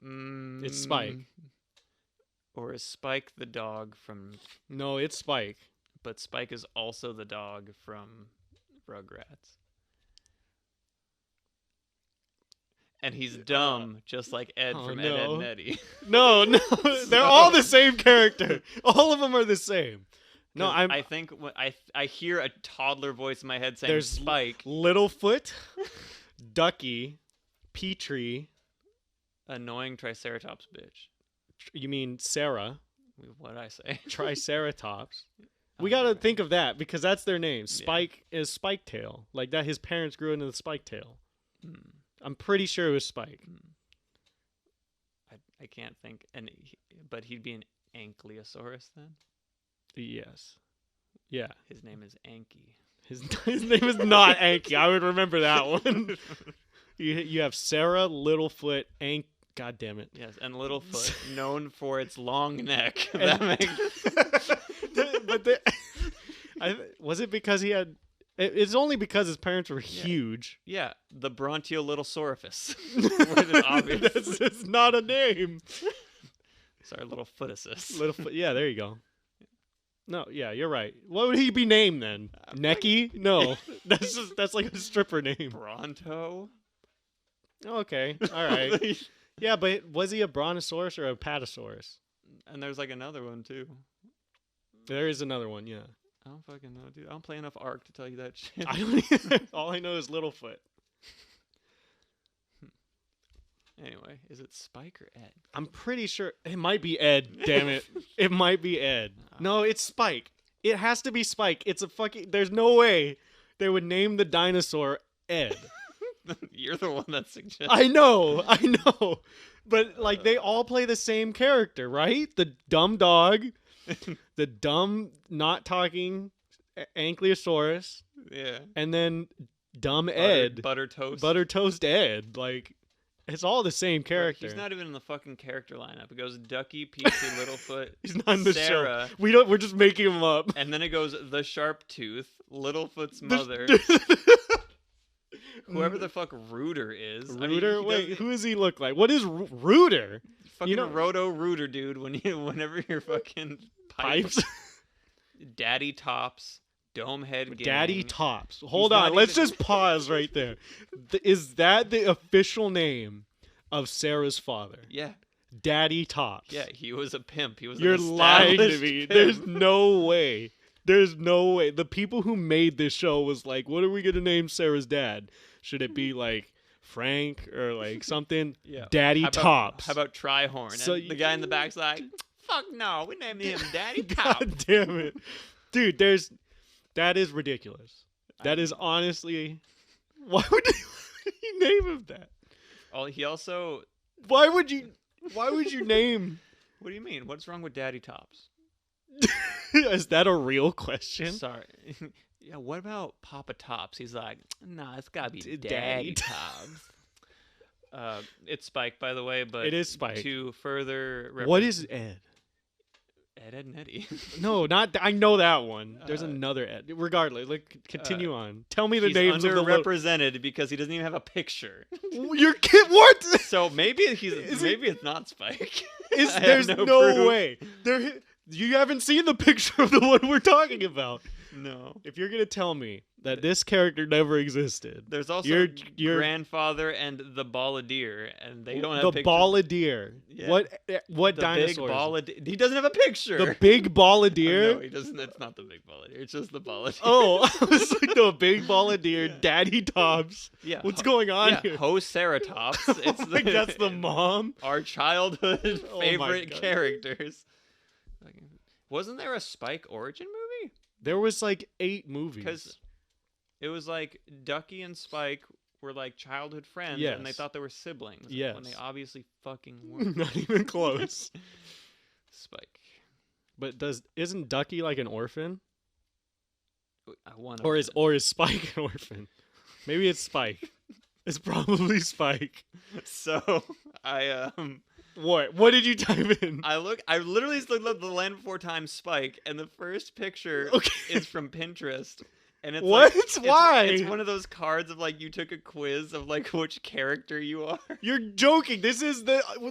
It's Spike. Or is Spike the dog from? No, it's Spike. But Spike is also the dog from Rugrats. And he's dumb, just like Ed oh, from no. Ed, Edd, and Eddy. No, they're all the same character. All of them are the same. No, 'Cause I'm I think when I hear a toddler voice in my head saying There's Spike, Littlefoot, Ducky, Petrie. annoying Triceratops bitch. You mean Sarah? What'd I say? Triceratops. We Oh, gotta right. think of that because that's their name. Spike is Spike Tail. Like that, his parents grew into the Spike Tail. Hmm. I'm pretty sure it was Spike. I can't think. But he'd be an Ankylosaurus then. Yes. Yeah. His name is Anky. His name is not Anki. I would remember that one. You have Sarah, Littlefoot, Ank. God damn it. Yes, and Littlefoot, known for its long neck. And- That makes But was it because he had? It's only because his parents were huge. yeah, the Brontiolittosaurus. Which is obvious. That's not a name. Sorry, little footasus. Littlefoot. Yeah, there you go. No, yeah, you're right. What would he be named then? Necky? No, that's like a stripper name. Bronto. Okay, all right. Yeah, but was he a brontosaurus or a patasaurus? And there's like another one too. There is another one. Yeah, I don't fucking know, dude. I don't play enough Ark to tell you that shit. I don't either. All I know is Littlefoot. Anyway, is it Spike or Ed? I'm pretty sure it might be Ed. Damn it, it might be Ed. No, it's Spike. It has to be Spike. It's a fucking. There's no way they would name the dinosaur Ed. You're the one that suggested. I know. But like they all play the same character, right? The dumb dog, the dumb not talking Ankylosaurus, Yeah. and then dumb Ed, Butter toast. butter toast Ed. Like it's all the same Bro, character. He's not even in the fucking character lineup. It goes Ducky, Petrie, Littlefoot, He's not in the Sarah, show. We're just making him up. and then it goes the Sharp Tooth, Littlefoot's mother, whoever the fuck Rooter is. I mean, Rooter? he Wait, does- who does he look like? What is Rooter? fucking know- Roto Rooter, dude. Whenever you're fucking Pipes? Daddy Tops, Domehead Gang. Daddy Tops. Hold not on. Let's even- just pause right there. Is that the official name of Sarah's father? Yeah, Daddy Tops. yeah. He was a pimp. He was. You're an lying to established me. pimp. There's no way. There's no way. The people who made this show was like, what are we going to name Sarah's dad? Should it be like Frank or like something? Yeah. Daddy How about- Tops. How about Trihorn? So And the guy in the back's like, "Fuck no, we named him Daddy Tops." God damn it. Dude, that is ridiculous. That is honestly, why would you name him that? Oh, he also. Why would you name, What do you mean? What's wrong with Daddy Tops? is that a real question? Sorry. Yeah. What about Papa Tops? He's like, nah, it's gotta be Daddy Daddy Tops. It's Spike, by the way, but It is Spike. To further What is Ed? Ed, Edd, and Eddy? No, not, I know that one. There's Uh, another Ed. Regardless, like, continue on. Tell me the He's names of the underrepresented because he doesn't even have a picture. Your kid, what? So maybe Is he- maybe it's not Spike. Is, I have there's no no proof. way. You haven't seen the picture of the one we're talking about. No. If you're gonna tell me that this character never existed, There's also You're- grandfather and the balladeer, and they don't have the pictures. balladeer. Yeah. What the dinosaur? big is it? balladeer. He doesn't have a picture. The big balladeer. No, he doesn't. It's not the big balladeer. It's just the balladeer. Oh, I was like the big balladeer, Yeah. Daddy Tops. yeah. What's going on yeah, here? Hoceratops. It's Like that's the mom. our childhood Oh my favorite God. characters. Wasn't there a Spike origin movie? There was like 8 movies. Because it was like Ducky and Spike were like childhood friends, and they Yes. thought they were siblings. Yes. When they obviously fucking weren't. Not even close. Spike. But isn't Ducky like an orphan? One of Or is them. Spike an orphan? Maybe it's Spike. It's probably Spike. So I What did you type in? I literally just looked up the Land Before Time Spike, and the first picture Okay. is from Pinterest. And it's What? like, Why? It's one of those cards of like you took a quiz of like which character you are. You're joking. This is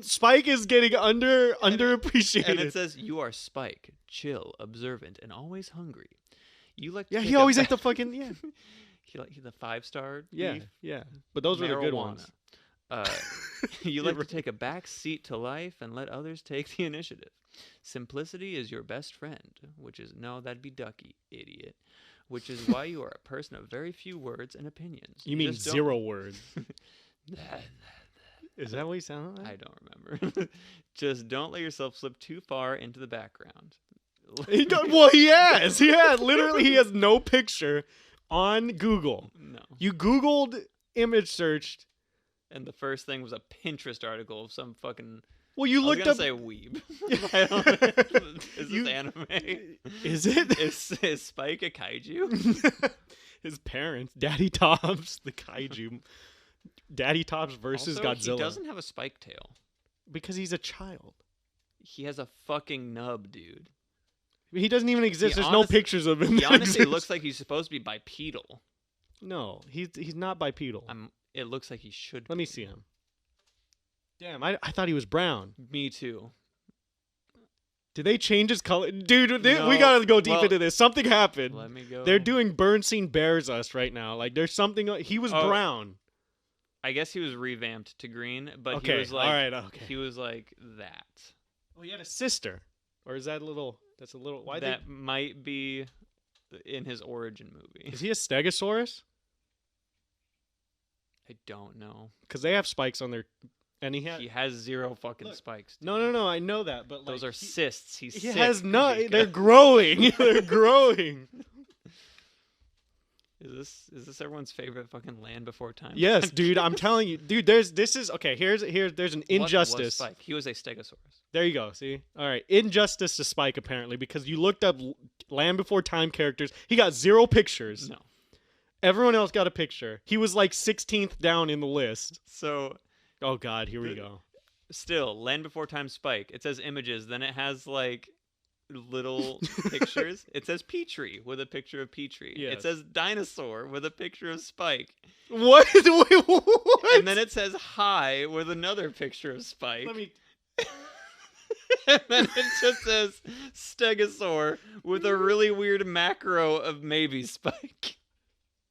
Spike is getting underappreciated. And it says you are Spike, chill, observant, and always hungry. You like to yeah, take he a always ba- ate the fucking yeah. he like the 5-star Yeah, beef, yeah. But those were the good ones. You like to take a back seat to life and let others take the initiative. Simplicity is your best friend, which is no, that'd be Ducky, idiot. Which is why you are a person of very few words and opinions. You mean just don't- 0 words? Is that what he sounded like? I don't remember. Just don't let yourself slip too far into the background. Well, he has. He has. Literally, he has no picture on Google. No. You Googled image searched. And the first thing was a Pinterest article of some fucking. Well, you I was looked gonna up. say weeb. I don't, is You- this anime? Is it? Is Spike a kaiju? His parents, Daddy Tops, the kaiju. Daddy Tops versus Also, Godzilla. He doesn't have a spike tail. Because he's a child. He has a fucking nub, dude. He doesn't even exist. He There's no honest- pictures of him. He that honestly exist. looks like he's supposed to be bipedal. No, he's not bipedal. It looks like he should. Let me see him. Damn, I thought he was brown. Me too. Did they change his color? Dude, we No. gotta go deep Well, into this. Something happened. Let me go. They're doing Bernstein Bears Us right now. Like, there's something. He was Oh, brown. I guess he was revamped to green, but Okay, he was like, all right, okay. he was like that. Oh, he had a sister. Or is that a little. That's a little. Why That might be in his origin movie. Is he a Stegosaurus? I don't know. Because they have spikes on their. And He has 0 fucking Look, spikes. dude. No, I know that. But like, Those are cysts. He's He sick, has not. Kavika. They're growing. They're growing. Is this everyone's favorite fucking Land Before Time? Yes, dude. I'm telling you, dude. There's okay. There's an What was injustice. Spike? He was a Stegosaurus. There you go. See, all right. Injustice to Spike apparently because you looked up Land Before Time characters. He got 0 pictures. No. Everyone else got a picture. He was like 16th down in the list. So Oh God, here we go. still, Land Before Time Spike. It says images. Then it has like little pictures. It says Petrie with a picture of Petrie. Yes. It says dinosaur with a picture of Spike. What? Wait, what? And then it says hi with another picture of Spike. Let me. And then it just says Stegosaur with a really weird macro of maybe Spike.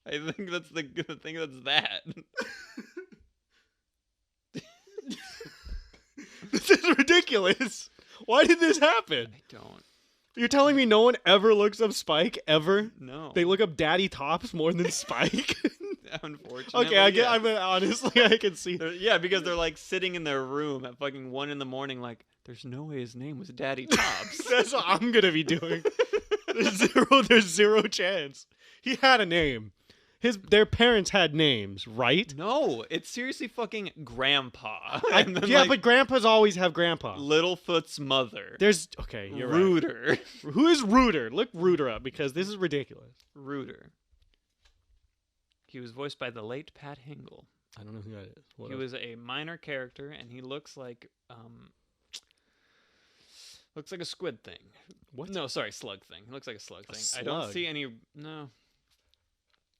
I think that's the thing that's that. This is ridiculous. Why did this happen? I don't You're telling me no one ever looks up Spike ever? know. They look up Daddy Tops more than Spike. Unfortunately. Okay, I get. yes. I mean, honestly, I can see. Yeah, because they're like sitting in their room at fucking 1 a.m. like, there's no way his name was Daddy Tops. That's what I'm gonna be doing. There's zero chance. He had a name. Their parents had names, right? No, it's seriously fucking Grandpa. I- And then, yeah, like, but grandpas always have grandpa. Littlefoot's mother. There's okay, you're right. Rooter. Who is Rooter? Look Rooter up because this is ridiculous. Rooter. He was voiced by the late Pat Hingle. I don't know who that is. What He else? was a minor character, and he looks like a squid thing. What? No, sorry, slug thing. He looks like a slug A thing. I don't slug? see any. No.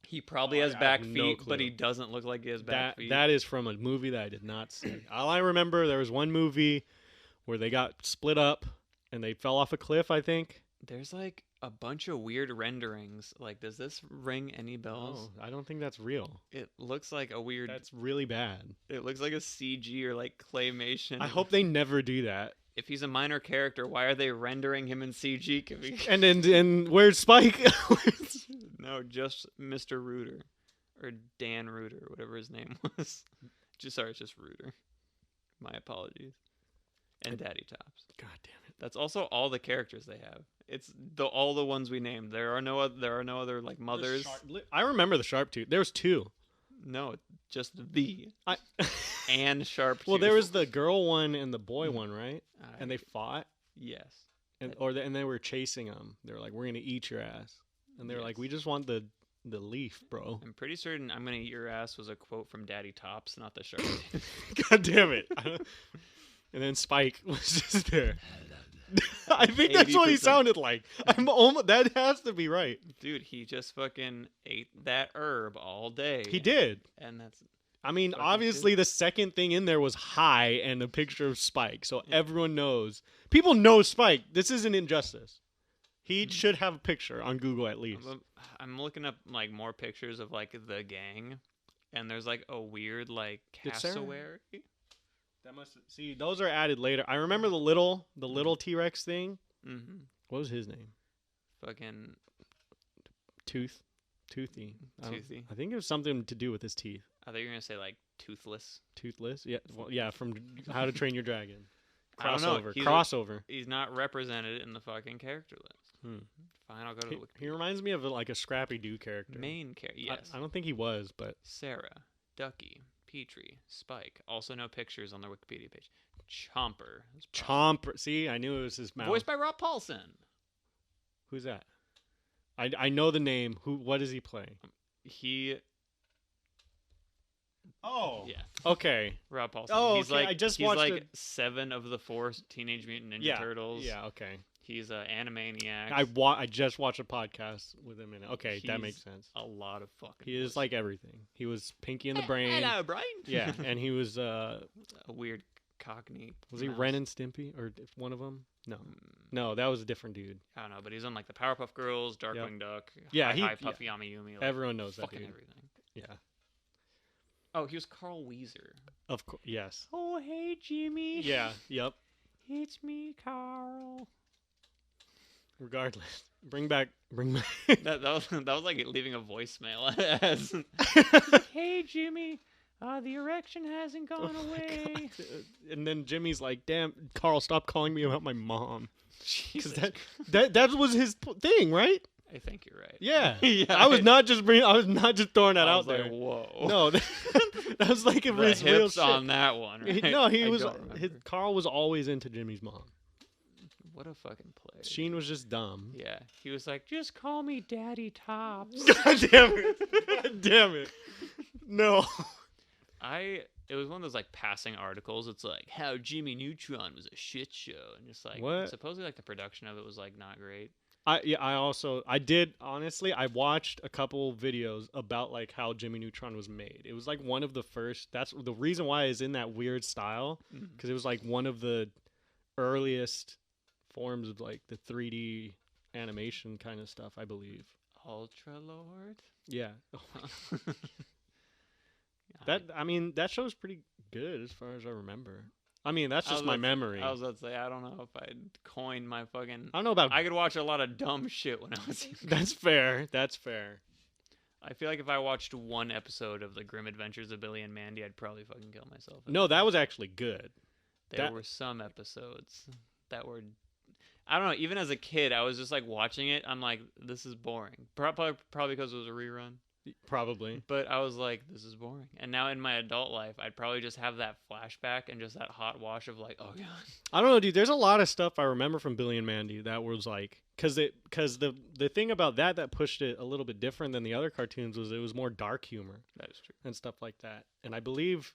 He probably Oh, has I back have feet, no but clue. he doesn't look like he has back feet. That is from a movie that I did not see. All I remember, there was one movie where they got split up and they fell off a cliff. I think. There's like a bunch of weird renderings. Like, does this ring any bells? Oh, I don't think that's real. It looks like a weird. That's really bad. It looks like a CG or like claymation. I hope they never do that. If he's a minor character, why are they rendering him in CG? And where's Spike? No, just Mr. Rooter or Dan Rooter, whatever his name was. It's just Rooter. My apologies. And Daddy Tops. God damn it. That's also all the characters they have. It's all the ones we named. There are no other like mothers. I remember the Sharptooth. There was 2. No, just the I and Sharptooth. Well, there was the girl one and the boy one, right? And they fought, yes, and and they were chasing them. They were like, "We're gonna eat your ass," and they were like, Yes. "We just want the leaf, bro." I'm pretty certain "I'm gonna eat your ass" was a quote from Daddy Tops, not the Sharptooth. God damn it! And then Spike was just there. I think that's what he 80%. sounded like. I'm almost, that has to be right. Dude, he just fucking ate that herb all day. He did. and that's I mean, Fucking obviously, the second thing in there was high and a picture of Spike, so everyone knows. People know Spike. This isn't injustice. He should have a picture on Google at least. I'm looking up like more pictures of like the gang, and there's like a weird like Did Sarah- cassowary. That must see. Those are added later. I remember the little T-Rex thing. Mm-hmm. What was his name? Fucking Toothy. Toothy. I think it was something to do with his teeth. I thought you were gonna say like toothless. Toothless. Yeah. Well, yeah. From How to Train Your Dragon. I don't know. Crossover. He's Crossover. He's not represented in the fucking character list. Hmm. Fine, I'll go to the He reminds me of like a Scrappy Doo character. main character. Yes. I don't think he was, but Sarah, Ducky, Petrie, Spike. Also no pictures on their Wikipedia page. Chomper. Chomper. See, I knew it was his mouth. Voiced by Rob Paulson. Who's that? I know the name. What is he playing? He. Oh. Yeah. Okay. Rob Paulson. Oh, he's okay, like I just he's watched like it. 7 of the 4 Teenage Mutant Ninja Yeah. Turtles. Yeah. Okay. He's an Animaniac. I just watched a podcast with him in it. Okay, that He's makes sense. a lot of fucking. He is voices. like everything. He was Pinky in the Brain. Hello, Brian. Yeah, and he was a weird Cockney. was he mouse. Ren and Stimpy or one of them? No, Mm, no, that was a different dude. I don't know, but he's on like the Powerpuff Girls, Darkwing Duck. Yeah, Hi, he- Hi, Puffy Yumi. Like, Everyone knows that fucking dude. everything. Yeah, Oh, he was Carl Weezer. of course. Yes. Oh, hey, Jimmy. Yeah. Yep. It's me, Carl. Regardless, bring back. That was like leaving a voicemail as. Hey, Jimmy. The erection hasn't gone Oh my away. God. And then Jimmy's like, "Damn, Carl, stop calling me about my mom." Because Jesus. that was his thing, right? I think you're right. Yeah. Yeah. I was not just throwing that I out was like, there. whoa. No, that was like a The real hips shit. on that one. Right? No, he I was. don't remember. Carl was always into Jimmy's mom. What a fucking play. Sheen was just dumb. Yeah, he was like, just call me Daddy Tops. God damn it! God damn it! No. It was one of those like passing articles. It's like how Jimmy Neutron was a shit show, and just like What? supposedly like the production of it was like not great. I did honestly. I watched a couple videos about like how Jimmy Neutron was made. It was like one of the first. That's the reason why it's in that weird style, because it was like one of the earliest forms of like the 3D animation kind of stuff, I believe. Ultra Lord. Yeah. That show's pretty good as far as I remember. I mean, that's just my memory. I was about to say I don't know if I'd coined my fucking. I don't know about. I could watch a lot of dumb shit when I was. That's fair. That's fair. I feel like if I watched one episode of the Grim Adventures of Billy and Mandy, I'd probably fucking kill myself. No, that was actually good. There were some episodes that were. I don't know. Even as a kid, I was just like watching it. I'm like, this is boring. Probably because it was a rerun. Probably. But I was like, this is boring. And now in my adult life, I'd probably just have that flashback and just that hot wash of like, oh god. I don't know, dude. There's a lot of stuff I remember from Billy and Mandy that was like, because the thing about that pushed it a little bit different than the other cartoons was it was more dark humor That is true. and stuff like that. And I believe.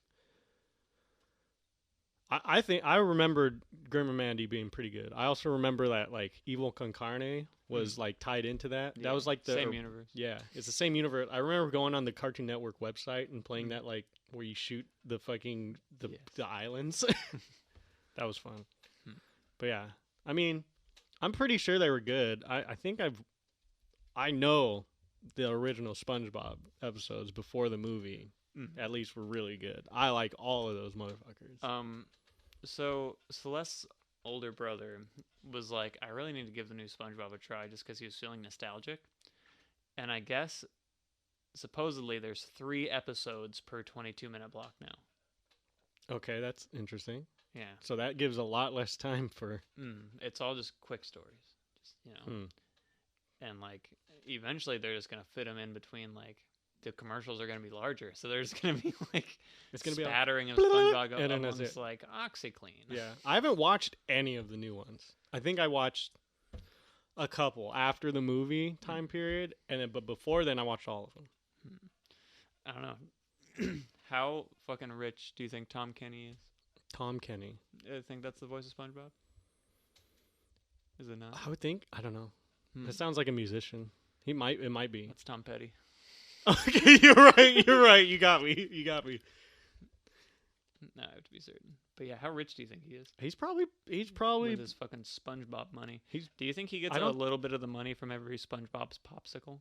I think I remembered Grim and Mandy being pretty good. I also remember that like Evil Con Carne was like tied into that. Yeah, That was like the same universe. Yeah, it's the same universe. I remember going on the Cartoon Network website and playing that like where you shoot the fucking the Yes. islands. That was fun. Hmm. But yeah, I mean, I'm pretty sure they were good. I think I know the original SpongeBob episodes before the movie. Mm. At least were really good. I like all of those motherfuckers. So Celeste's older brother was like, I really need to give the new SpongeBob a try just because he was feeling nostalgic. And I guess supposedly there's 3 episodes per 22-minute block now. Okay, that's interesting. Yeah. So that gives a lot less time for. It's all just quick stories. Just, And like eventually they're just going to fit them in between like the commercials are going to be larger. So there's going to be like It's gonna be spattering of SpongeBob and then that's amongst it. like OxyClean. Yeah, I haven't watched any of the new ones. I think I watched a couple after the movie time period, and then but before then I watched all of them. I don't know. How fucking rich do you think Tom Kenny is? Tom Kenny. I think that's the voice of SpongeBob. Is it not? I would think. I don't know. That sounds like a musician. It might be. That's Tom Petty. Okay, you're right. You're right. You got me. You got me. No, I have to be certain. But yeah, how rich do you think he is? He's probably With his fucking SpongeBob money. He's- Do you think he gets I a don't- little bit of the money from every SpongeBob's popsicle?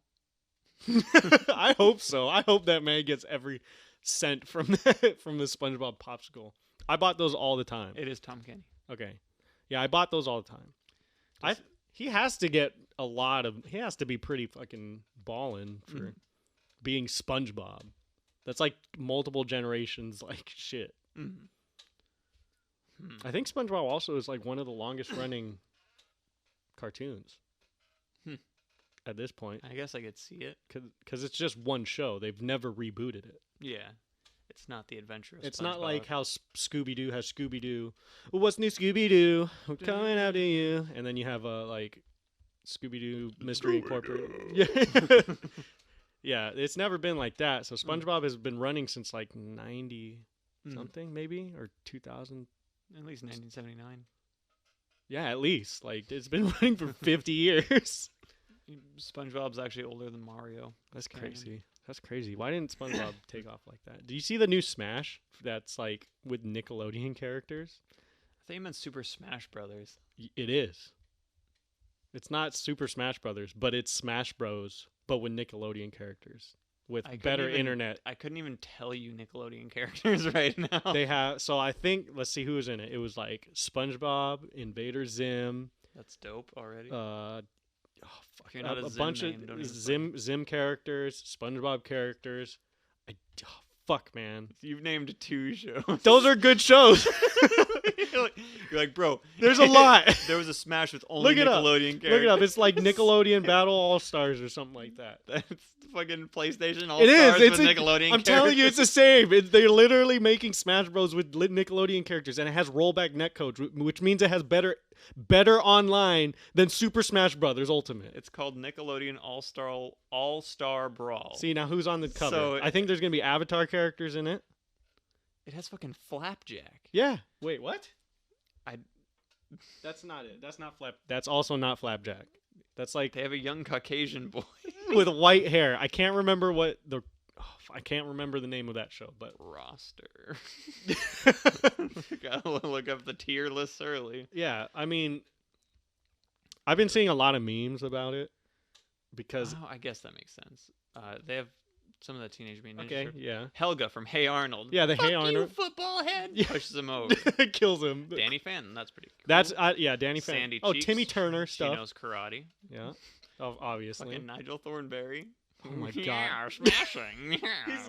I hope so. I hope that man gets every cent from the SpongeBob popsicle. I bought those all the time. It is Tom Kenny. Okay. Yeah, I bought those all the time. Does- He has to get a lot of. He has to be pretty fucking ballin' for being SpongeBob. That's like multiple generations, like shit. Mhm. I think SpongeBob also is like one of the longest running cartoons at this point, I guess I could see it. because it's just one show. They've never rebooted it. Yeah. It's not the adventure of It's SpongeBob. not like how Scooby Doo has Scooby Doo. What's new, Scooby Doo? We're coming after you. And then you have a like Scooby Doo Mystery Incorporated. Yeah, yeah. It's never been like that. So SpongeBob has been running since like 90 something, maybe, or 2000. At least 1979. Yeah, at least like it's been running for 50 years. SpongeBob's actually older than Mario. That's canon. crazy. That's crazy. Why didn't SpongeBob take off like that? Do you see the new Smash that's like with Nickelodeon characters? I think you meant Super Smash Brothers. It is. It's not Super Smash Brothers, but it's Smash Bros. But with Nickelodeon characters with I couldn't better even- internet. I couldn't even tell you Nickelodeon characters right now. They have. So I think let's see who was in it. It was like SpongeBob, Invader Zim. That's dope already. Fuck, If you're not a Zim bunch name, of don't even Zim characters, SpongeBob characters. Fuck, man. You've named 2 shows. Those are good shows. you're like, bro, There's a lot. There was a Smash with only Look it up. Nickelodeon characters. Look it up. It's like Nickelodeon Battle All Stars or something like that. That's fucking PlayStation All It is. Stars It's with a- Nickelodeon I'm telling you, it's characters. the same. They're literally making Smash Bros with Nickelodeon characters, and it has rollback netcode, which means it has better online than Super Smash Brothers Ultimate. It's called Nickelodeon All Star Brawl. See now who's on the cover? So- I think there's gonna be Avatar characters in it. It has fucking Flapjack. Yeah. Wait, what? I- That's not it. That's not Flap. That's also not Flapjack. That's like They have a young Caucasian boy. with white hair. I can't remember what the. I can't remember the name of that show, but Roster. Gotta look up the tier lists early. yeah, I mean, I've been seeing a lot of memes about it because Oh, I guess that makes sense. They have some of the Teenage Mutant Ninja okay, Turtles. yeah, Helga from Hey Arnold. yeah, the Fuck Hey you, Arnold football head. Yeah. Pushes him over. kills him. Danny Phantom. That's pretty cool. That's yeah, Danny Phantom. Sandy Oh, Cheeks, Timmy Turner She stuff. knows karate. Yeah, obviously. Fucking Nigel Thornberry. Oh my Yeah, God. smashing. Yeah.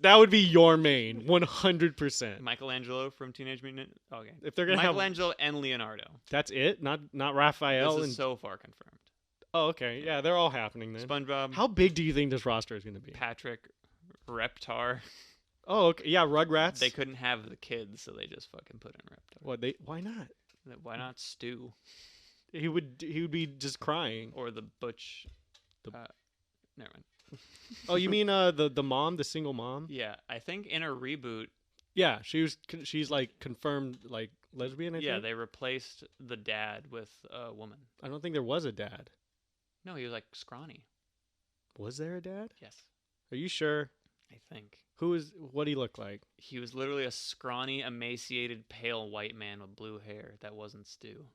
That would be your main 100%. Michelangelo from Teenage Mutant. Okay. If they're gonna have Michelangelo and Leonardo. that's it, not Raphael This and is so far confirmed. oh okay, yeah, they're all happening then. SpongeBob. How big do you think this roster is gonna be? Patrick. Reptar. Oh, okay, yeah, Rugrats. They couldn't have the kids, so they just fucking put in Reptar. What why not? Why not Stu He would be just crying. or the Butch? The- Never mind. Oh, you mean the mom, the single mom? Yeah, I think in a reboot, Yeah, she's like confirmed like lesbian. I yeah, think. they replaced the dad with a woman. I don't think there was a dad. No, he was like scrawny. Was there a dad? Yes, Are you sure? I think. What did he look like? He was literally a scrawny, emaciated, pale white man with blue hair that wasn't Stu.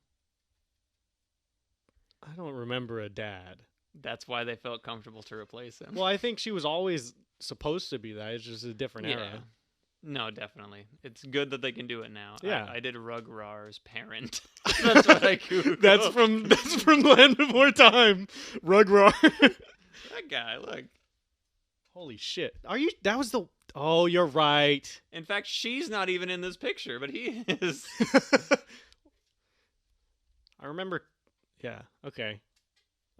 I don't remember a dad. That's why they felt comfortable to replace him. Well, I think she was always supposed to be that. It's just a different era. No, definitely. It's good that they can do it now. Yeah. I did Rugrar's parent. That's what I Googled. That's from Land Before Time. Rugrar. That guy, look. Holy shit. That was the... Oh, you're right. In fact, she's not even in this picture, but he is. I remember... Yeah, okay.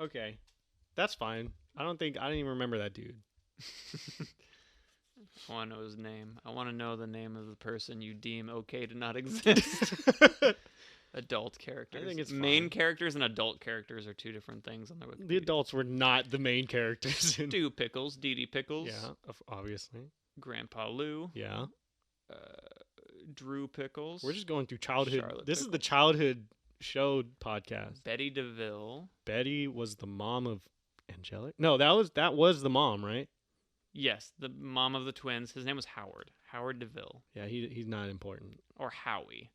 Okay. That's fine. I didn't even remember that dude. I want to know his name. I want to know the name of the person you deem okay to not exist. Adult characters. I think it's main fine. characters and adult characters are two different things on the Wikipedia. The adults were not the main characters. Stu Pickles, Dee Dee Pickles, Yeah, obviously. Grandpa Lou, Yeah. Drew Pickles. We're just going through childhood. Charlotte This is the Pickles. childhood show podcast. Betty DeVille. Betty was the mom of Angelic. No, that was the mom, right? Yes, the mom of the twins. His name was Howard. Howard DeVille. Yeah, he's not important. Or Howie.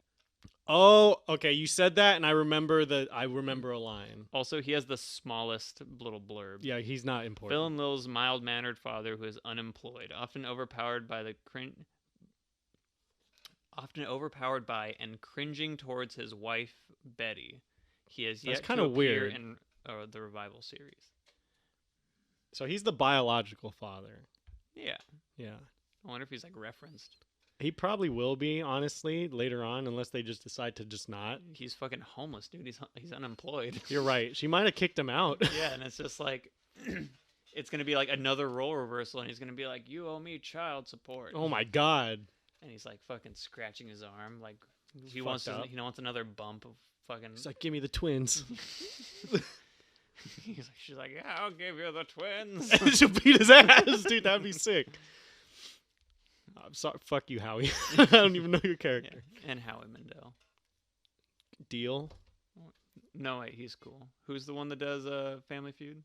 Oh, okay. You said that, and I remember a line. Also, he has the smallest little blurb. Yeah, he's not important. Phil and Lil's mild-mannered father who is unemployed, often overpowered by and cringing towards his wife Betty. He has yet That's to kinda appear weird. in the revival series. So he's the biological father. Yeah, Yeah. I wonder if he's like referenced. He probably will be, honestly, later on, unless they just decide to just not. He's fucking homeless, dude. He's unemployed. You're right. She might have kicked him out. Yeah, and it's just like it's gonna be like another role reversal, and he's gonna be like, "You owe me child support." Oh my god. And he's like fucking scratching his arm, like he fucked wants up. he wants another bump of fucking. He's like, give me the twins. She's like, "Yeah, I'll give you the twins." And she'll beat his ass, dude. That'd be sick. I'm sorry. Fuck you, Howie. I don't even know your Yeah, character. and Howie Mandel. Deal. No, wait, he's cool. Who's the one that does Family Feud?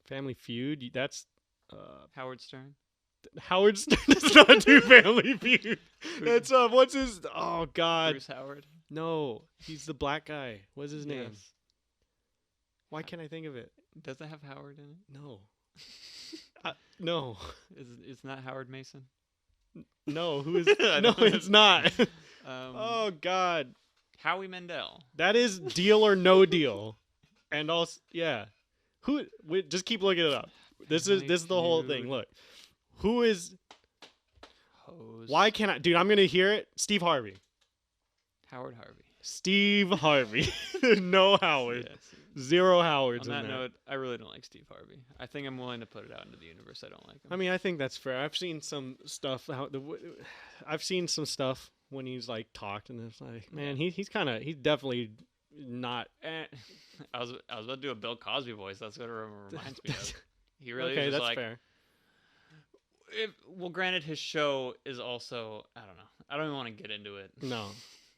Family Feud. That's Howard Stern. Howard Stern does not do Family Feud. That's what's his? Oh God. Bruce Howard. No, he's the black guy. What's his name? Yes. Why can't I think of it? Does it have Howard in it? No. No. It's not Howard Mason. No. Who is? I No, don't know. it's not. Oh, Oh God. Howie Mandel. That is Deal or No Deal, and also yeah. Just keep looking it up. This is the whole thing. Feud. Look, who is? Hose. Why can't I? Dude, I'm gonna hear it. Steve Harvey. Howard Harvey. Steve Harvey. No Howard. Yes. Zero Howards On in that there. note, I really don't like Steve Harvey. I think I'm willing to put it out into the universe. I don't like him. I mean, I think that's fair. I've seen some stuff. I've seen some stuff when he's like talked, and it's like, man, he's definitely not. I was about to do a Bill Cosby voice. That's what it reminds me of. He really Okay, was just that's like. fair. Well, granted, his show is also. I don't know. I don't even want to get into it No.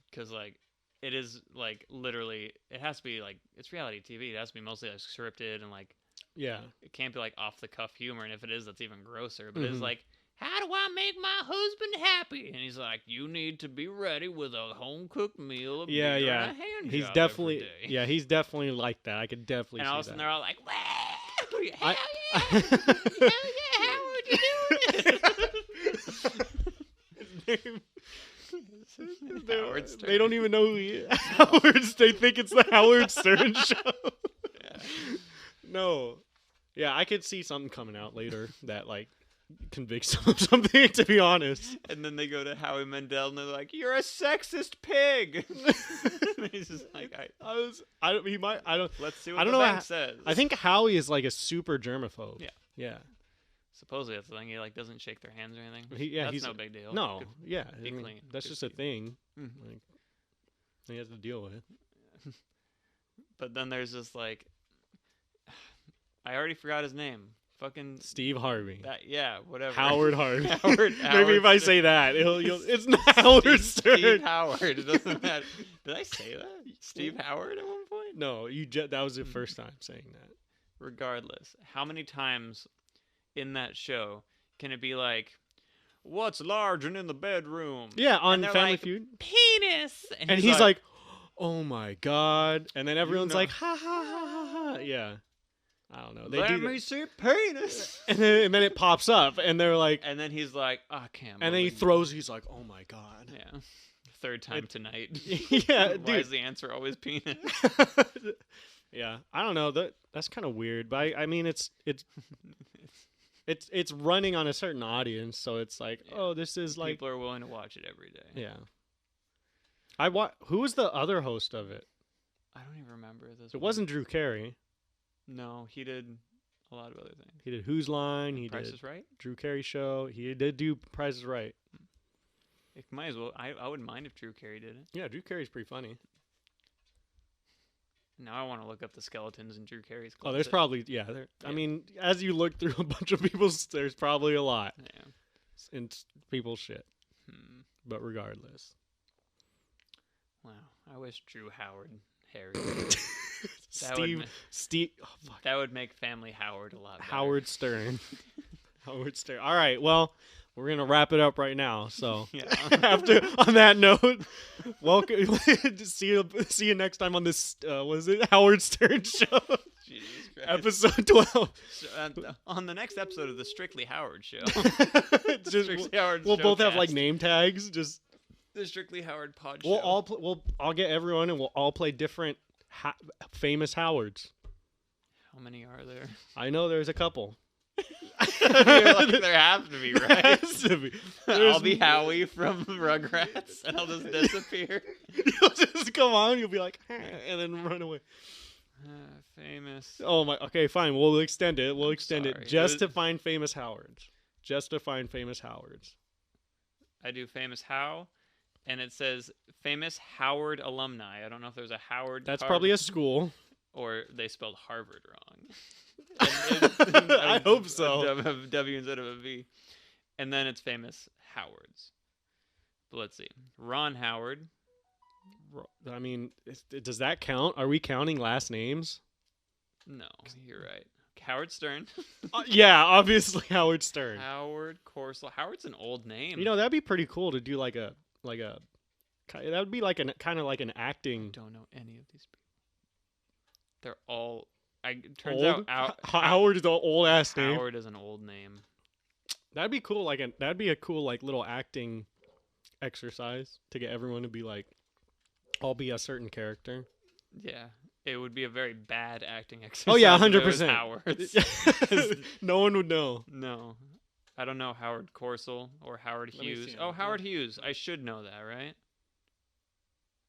because like. It is like literally. It has to be like it's reality TV. It has to be mostly like scripted and like Yeah. it can't be like off the cuff humor. And if it is, that's even grosser. But it's Mhm. like, how do I make my husband happy? And he's like, you need to be ready with a home cooked meal of Yeah, beer yeah. and a hand He's job definitely every day. yeah, he's definitely like that. I could definitely And all of a see sudden that. they're all like, wow, hell I- yeah, hell yeah, Howard, you doing it? His name- Howard Stern. They don't even know who he is. Howard. They think it's the Howard Stern show. Yeah. No. Yeah, I could see something coming out later that like convicts him of something. To be honest. And then they go to Howie Mandel and they're like, you're a sexist pig. And he's just like, let's see what I don't the know bank how- says. I think Howie is like a super germaphobe. Yeah. Yeah. Supposedly that's the thing. He like doesn't shake their hands or anything. That's That's no big deal. No. Good- Yeah. be I mean, clean. that's Good just a for thing. Mhm. Like he has to deal with. But then there's this like, I already forgot his name. Fucking Steve Harvey. yeah, whatever. Howard Harvey. Howard. Maybe if I say that, it's not Howard Stern. Steve Howard. It doesn't matter. Did I say that? Steve Howard at one point? No, that was the first time saying that. Regardless, how many times in that show can it be like, what's large and in the bedroom? Yeah, on they're Family like, Feud. Penis. And he's like, oh my god, and then everyone's know- like, ha ha ha ha ha. Yeah, I don't know. They Let do me that. see penis. And then it pops up, and they're like, And then he's like, I can't. and then he believe throws. He's like, oh my god. Yeah. Third time tonight. Yeah, Why dude. is the answer always penis? Yeah, I don't know. That's kind of weird, but I mean, it's running on a certain audience, so it's like, Yeah. oh, this is like, People are willing to watch it every day. yeah. Who was the other host of it? I don't even remember this. It one. wasn't Drew Carey. No, he did a lot of other things. He did Who's Line. He Price did is Right. Drew Carey show. He did do Price is Right. It might as well. I wouldn't mind if Drew Carey did it. Yeah, Drew Carey's pretty funny. Now I want to look up the skeletons in Drew Carey's Oh, closet. there's probably I Yeah. mean, as you look through a bunch of people's, there's probably a lot Yeah. in people's shit. Hmm. But regardless, Wow. I wish Drew Howard Harry. That Steve, would, Steve, oh, fuck. that would make Family Howard a lot better. Howard Stern. Howard Stern. All right, well, we're gonna wrap it up right now. So Yeah. after on that note, welcome. see you next time on this. Was it Howard Stern show? Jesus Christ. Episode 12. So, on the next episode of the Strictly Howard show. Just, Strictly Howard we'll both have like Showcast. name tags. Just The Strictly Howard pod we'll show. all I'll get everyone and we'll all play different famous Howards. How many are there? I know there's a couple. You're like, there have to be, right? Has to be. I'll There's- be Howie from Rugrats, and I'll just disappear. You'll just come on. You'll be like, and then run away. Famous. Oh my. Okay, fine. We'll extend it. We'll I'm extend sorry. it just It to was- find famous Howards. Just to find famous Howards. I do famous How, and it says famous Howard alumni. I don't know if there's a Howard. That's card, probably a school. or they spelled Harvard wrong. I hope so. A W instead of a V. And then it's famous Howards. But let's see. Ron Howard. I mean, does that count? Are we counting last names? No, you're right. Howard Stern. Yeah, obviously Howard Stern. Howard Corsell. Howard's an old name. You know, that'd be pretty cool to do like a that would be like an kind of like an I acting don't know any of these people. They're all. Turns old. out Howard is the old ass name. Howard is an old name. That'd be cool. That'd be a cool like little acting exercise to get everyone to be like, I'll be a certain character. Yeah, it would be a very bad acting exercise. Oh yeah, if it was 100%. Howard's. No one would know. No, I don't know Howard Corsell or Howard Let me Hughes. see Oh, him. Howard Hughes. I should know that, right?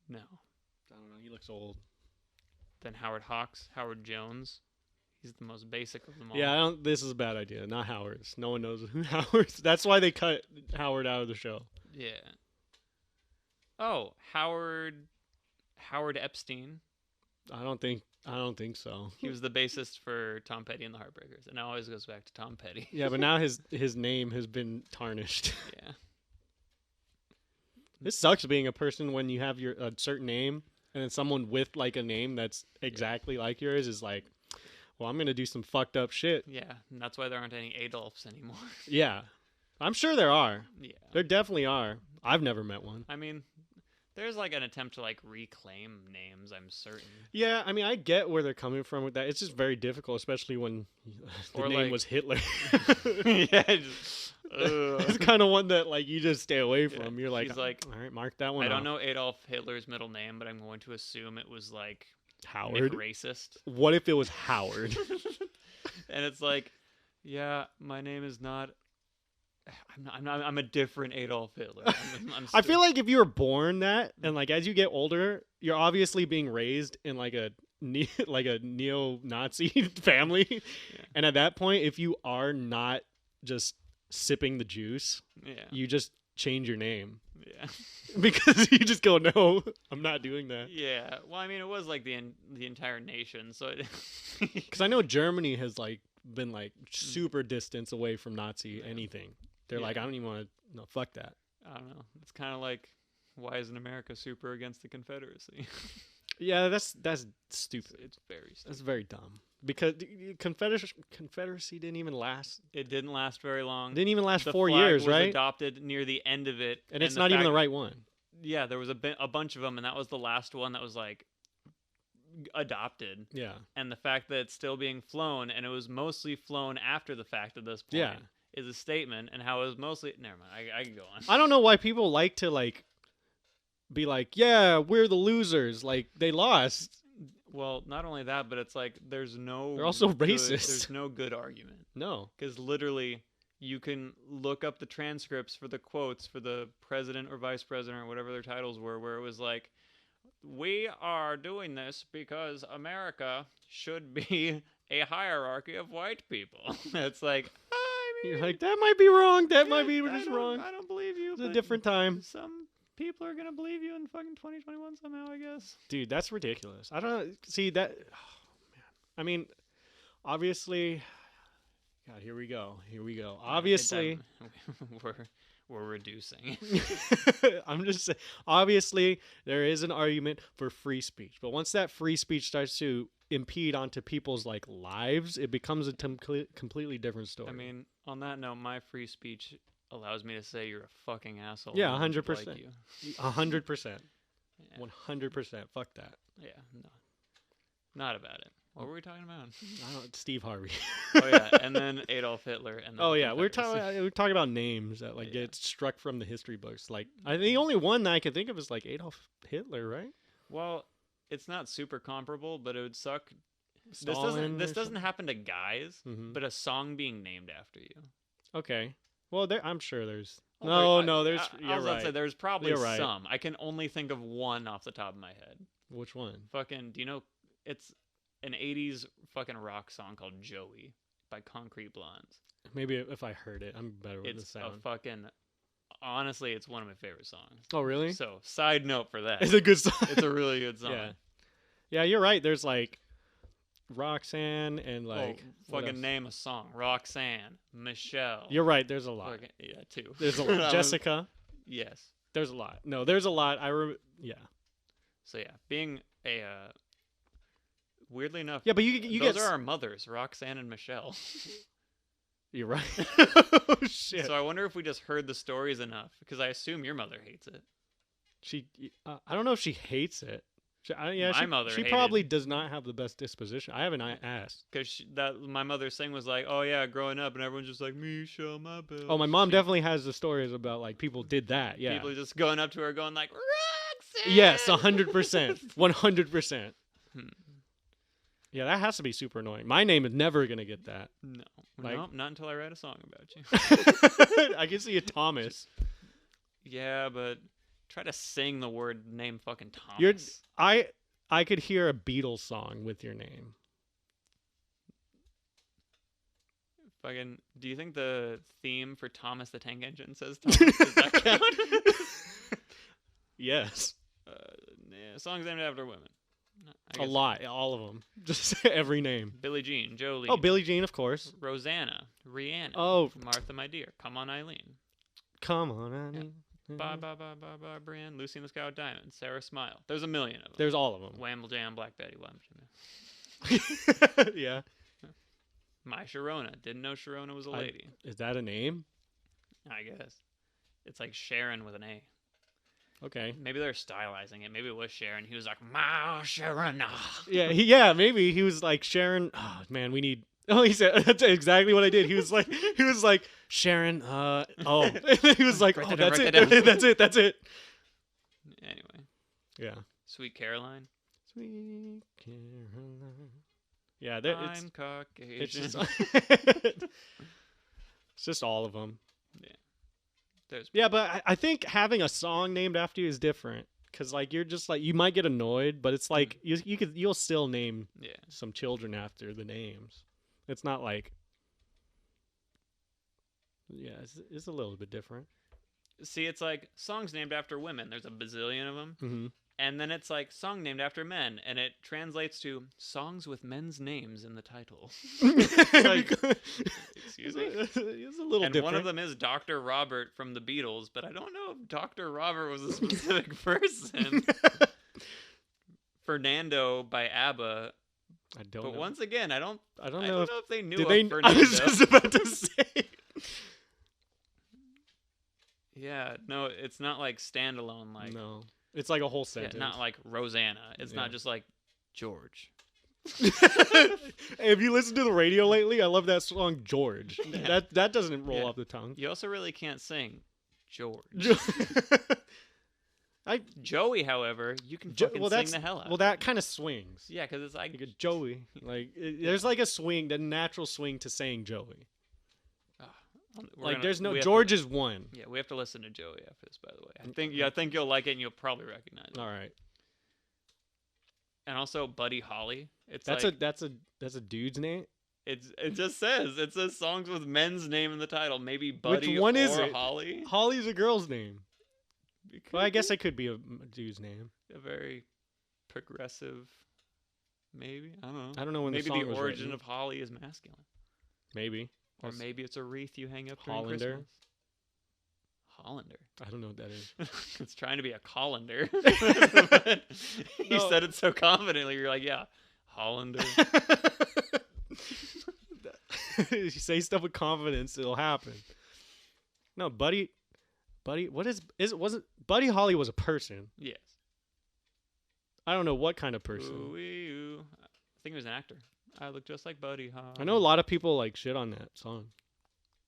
No. I don't know. He looks old. Then Howard Hawks, Howard Jones. He's the most basic of them all. Yeah, I don't. This is a bad idea. Not Howard's. No one knows who Howard's. That's why they cut Howard out of the show. Yeah. Oh, Howard Epstein. I don't think so. He was the bassist for Tom Petty and the Heartbreakers, and it always goes back to Tom Petty. Yeah, but now his name has been tarnished. Yeah. This sucks being a person when you have a certain name and then someone with like a name that's exactly like yours is like, well, I'm gonna do some fucked up shit. Yeah, and that's why there aren't any Adolfs anymore. Yeah, I'm sure there are. Yeah. There definitely are. I've never met one. I mean, there's like an attempt to like reclaim names, I'm certain. Yeah, I mean, I get where they're coming from with that. It's just very difficult, especially when the Or, name like- was Hitler. Yeah. It's kind of one that like you just stay away Yeah, from. You're like, he's like, all right, mark that one. I don't off." know Adolf Hitler's middle name, but I'm going to assume it was like Howard. racist. What if it was Howard? And it's like, yeah, my name is not. I'm a different Adolf Hitler. I'm I feel like if you were born that, and like as you get older, you're obviously being raised in like a neo-Nazi family, and at that point, if you are not just sipping the juice, yeah, you just change your name yeah, because you just go, no, I'm not doing that. yeah. Well, I mean, it was like the entire nation, so it, Because I know Germany has like been like super distance away from Nazi anything. They're Yeah. like, I don't even want to. No, fuck that. I don't know. It's kind of like, why isn't America super against the Confederacy? Yeah, that's stupid. It's very stupid. That's very dumb. Because Confederacy didn't even last. It didn't last very long. Didn't even last The 4 flag years, was right? adopted near the end of it, And it's not even the right one. yeah, there was a bunch of them, and that was the last one that was like adopted. Yeah. And the fact that it's still being flown, and it was mostly flown after the fact at this point, Yeah. is a statement. And how it was mostly. Never mind. I can go on. I don't know why people like to like be like, yeah, we're the losers. Like they lost. Well, not only that, but it's like there's no. They're also good- racist. There's no good argument. No. Because literally, you can look up the transcripts for the quotes for the president or vice president or whatever their titles were, where it was like, we are doing this because America should be a hierarchy of white people. It's like, I mean, You're like, that might be wrong. That might be I just don't- wrong. I don't believe you. It's a but different time. Some people are going to believe you in fucking 2021 somehow, I guess. Dude, that's ridiculous. I don't see that. Oh, man. I mean, obviously. God, here we go. Here we go. Obviously. We're reducing. I'm just saying, obviously, there is an argument for free speech. But once that free speech starts to impede onto people's like lives, it becomes a completely different story. I mean, on that note, my free speech allows me to say you're a fucking asshole. Yeah, and I don't 100%. like you. 100%. Yeah. 100%. Fuck that. Yeah, no. Not about it. What were we talking about? Steve Harvey. Oh yeah, and then Adolf Hitler. And then Oh the yeah, we're Confederacy. talking about names that like Yeah. get struck from the history books. Like the only one that I can think of is like Adolf Hitler, right? Well, it's not super comparable, but it would suck. Stalin This or doesn't happen to guys, Mhm. but a song being named after you. Okay. Well, I'm sure there's. Oh, No, there's. I You're was about right. to say there's probably You're right. some. I can only think of one off the top of my head. Which one? Fucking, do you know? It's an '80s fucking rock song called "Joey" by Concrete Blondes. Maybe if I heard it, I'm better with the It's a sound. fucking. Honestly, it's one of my favorite songs. Oh really? So, side note for that, It's a good song. it's a really good song. Yeah. Yeah, you're right. There's like Roxanne and like what fucking else? name a song. Roxanne, Michelle. You're right. There's a lot. Fucking, yeah, two. There's a That lot. was- Jessica. Yes. There's a lot. No, there's a lot. Yeah. So yeah, being a weirdly enough, Yeah, but you those get. are our mothers, Roxanne and Michelle. You're right. Oh shit. So I wonder if we just heard the stories enough, because I assume your mother hates it. She. I don't know if she hates it. Yeah, My mother She hated- probably does not have the best disposition. I haven't asked. Because that my mother's thing was like, oh yeah, growing up, and everyone's just like, Michelle, my bill. Oh, my mom definitely has the stories about like people did that. Yeah. People just going up to her, going like, Roxanne. Yes, 100%. 100%. Hmm. Yeah, that has to be super annoying. My name is never gonna get that. No, Like- nope, not until I write a song about you. I can see a Thomas. Yeah, but try to sing the word name fucking Thomas. You're I could hear a Beatles song with your name. Fucking. Do you think the theme for Thomas the Tank Engine says Thomas? Does that count? Yes. Yeah, songs named after women. I A guess- lot. All of them. Just every name. Billie Jean, Jolene. Oh, Billie Jean, of course. Rosanna, Rihanna. Oh, Martha, my dear. Come on, Eileen. come on, honey. Bye, bye, bye, bye, bye, Brienne. Lucy in the Sky with Diamonds. Sarah Smile. There's a million of them. There's all of them. Whamble Jam, Black Betty, Wham. Yeah. My Sharona. Didn't know Sharona was a I- lady. Is that a name? I guess. It's like Sharon with an A. Okay. Maybe they're stylizing it. Maybe it was Sharon. He was like, Ma Sharona. Yeah, maybe he was like Sharon. Oh man, we need. Oh, he said that's exactly what I did. He was like Sharon. Oh, he was like, Write oh, that down, that's write it. that down. That's it. Anyway. Yeah. Sweet Caroline. Sweet Caroline. Yeah, I'm Caucasian. it's just it's just all of them. There's Yeah, but I think having a song named after you is different because like you're just like you might get annoyed, but it's like you'll still name yeah. some children after the names. It's not like it's a little bit different. See, it's like songs named after women. There's a bazillion of them. Mm-hmm. And then it's like song named after men, and it translates to songs with men's names in the title. Like, excuse me? It's a little And different. one of them is Dr. Robert from the Beatles, but I don't know if Dr. Robert was a specific person. Fernando by ABBA. I don't But know. once again, I don't know know if if they knew did of they. Fernando. I was just about to say. Yeah, no, it's not like standalone. Like No, it's like a whole yeah, sentence. not like Rosanna. It's Yeah. not just like George. Hey, have you listened to the radio lately? I love that song George. Yeah. That doesn't roll Yeah. off the tongue. You also really can't sing George. I Joey, however, you can Jo- fucking well, sing that's the hell out. well, that kind of swings. Yeah, because it's like Like a Joey. Like there's like a swing, the natural swing to saying Joey. Like there's no George is one. Yeah, we have to listen to Joey after this. By the way, I think you'll like it and you'll probably recognize it. All right, And also Buddy Holly. It's that's like, that's a dude's name. it just says songs with men's name in the title. Maybe Buddy Which one or is it? Holly. Holly's a girl's name. It Well, I could guess be it could be a dude's name. a very progressive. Maybe I don't know. I don't know when Maybe the song the was origin written. of Holly is masculine, Maybe. or That's maybe it's a wreath you hang up during Hollander. Christmas. Hollander. I don't know what that is. It's trying to be a colander. You No. said it so confidently. You're like, yeah, Hollander. You say stuff with confidence, it'll happen. No, Buddy, what is it? Wasn't Buddy Holly was a person? Yes. I don't know what kind of person. Ooh-wee-oo. I think he was an actor. I look just like Buddy Holly. I know a lot of people like shit on that song.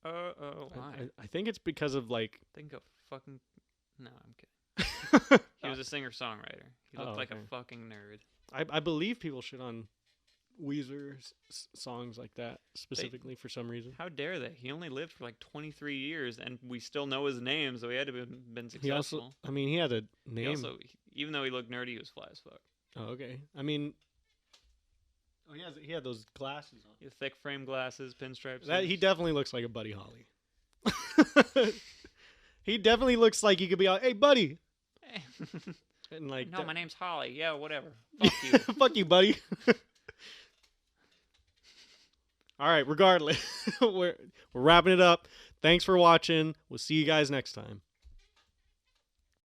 Why? I think it's because of like. Think of fucking. No, I'm kidding. He was a singer-songwriter. He looked Oh, like okay. a fucking nerd. I believe people shit on Weezer's songs like that specifically for some reason. How dare they? He only lived for like 23 years, and we still know his name, so he had to have been He successful. also, I mean, he had a He name. also, even though he looked nerdy, he was fly as fuck. Oh, okay. I mean, he had those glasses on. He had thick frame glasses, pinstripes. That he definitely looks like a Buddy Holly. He definitely looks like he could be out. Hey, buddy, and like, no, my name's Holly. Yeah, whatever. Fuck you. fuck you, buddy. All right. Regardless, we're wrapping it up. Thanks for watching. We'll see you guys next time.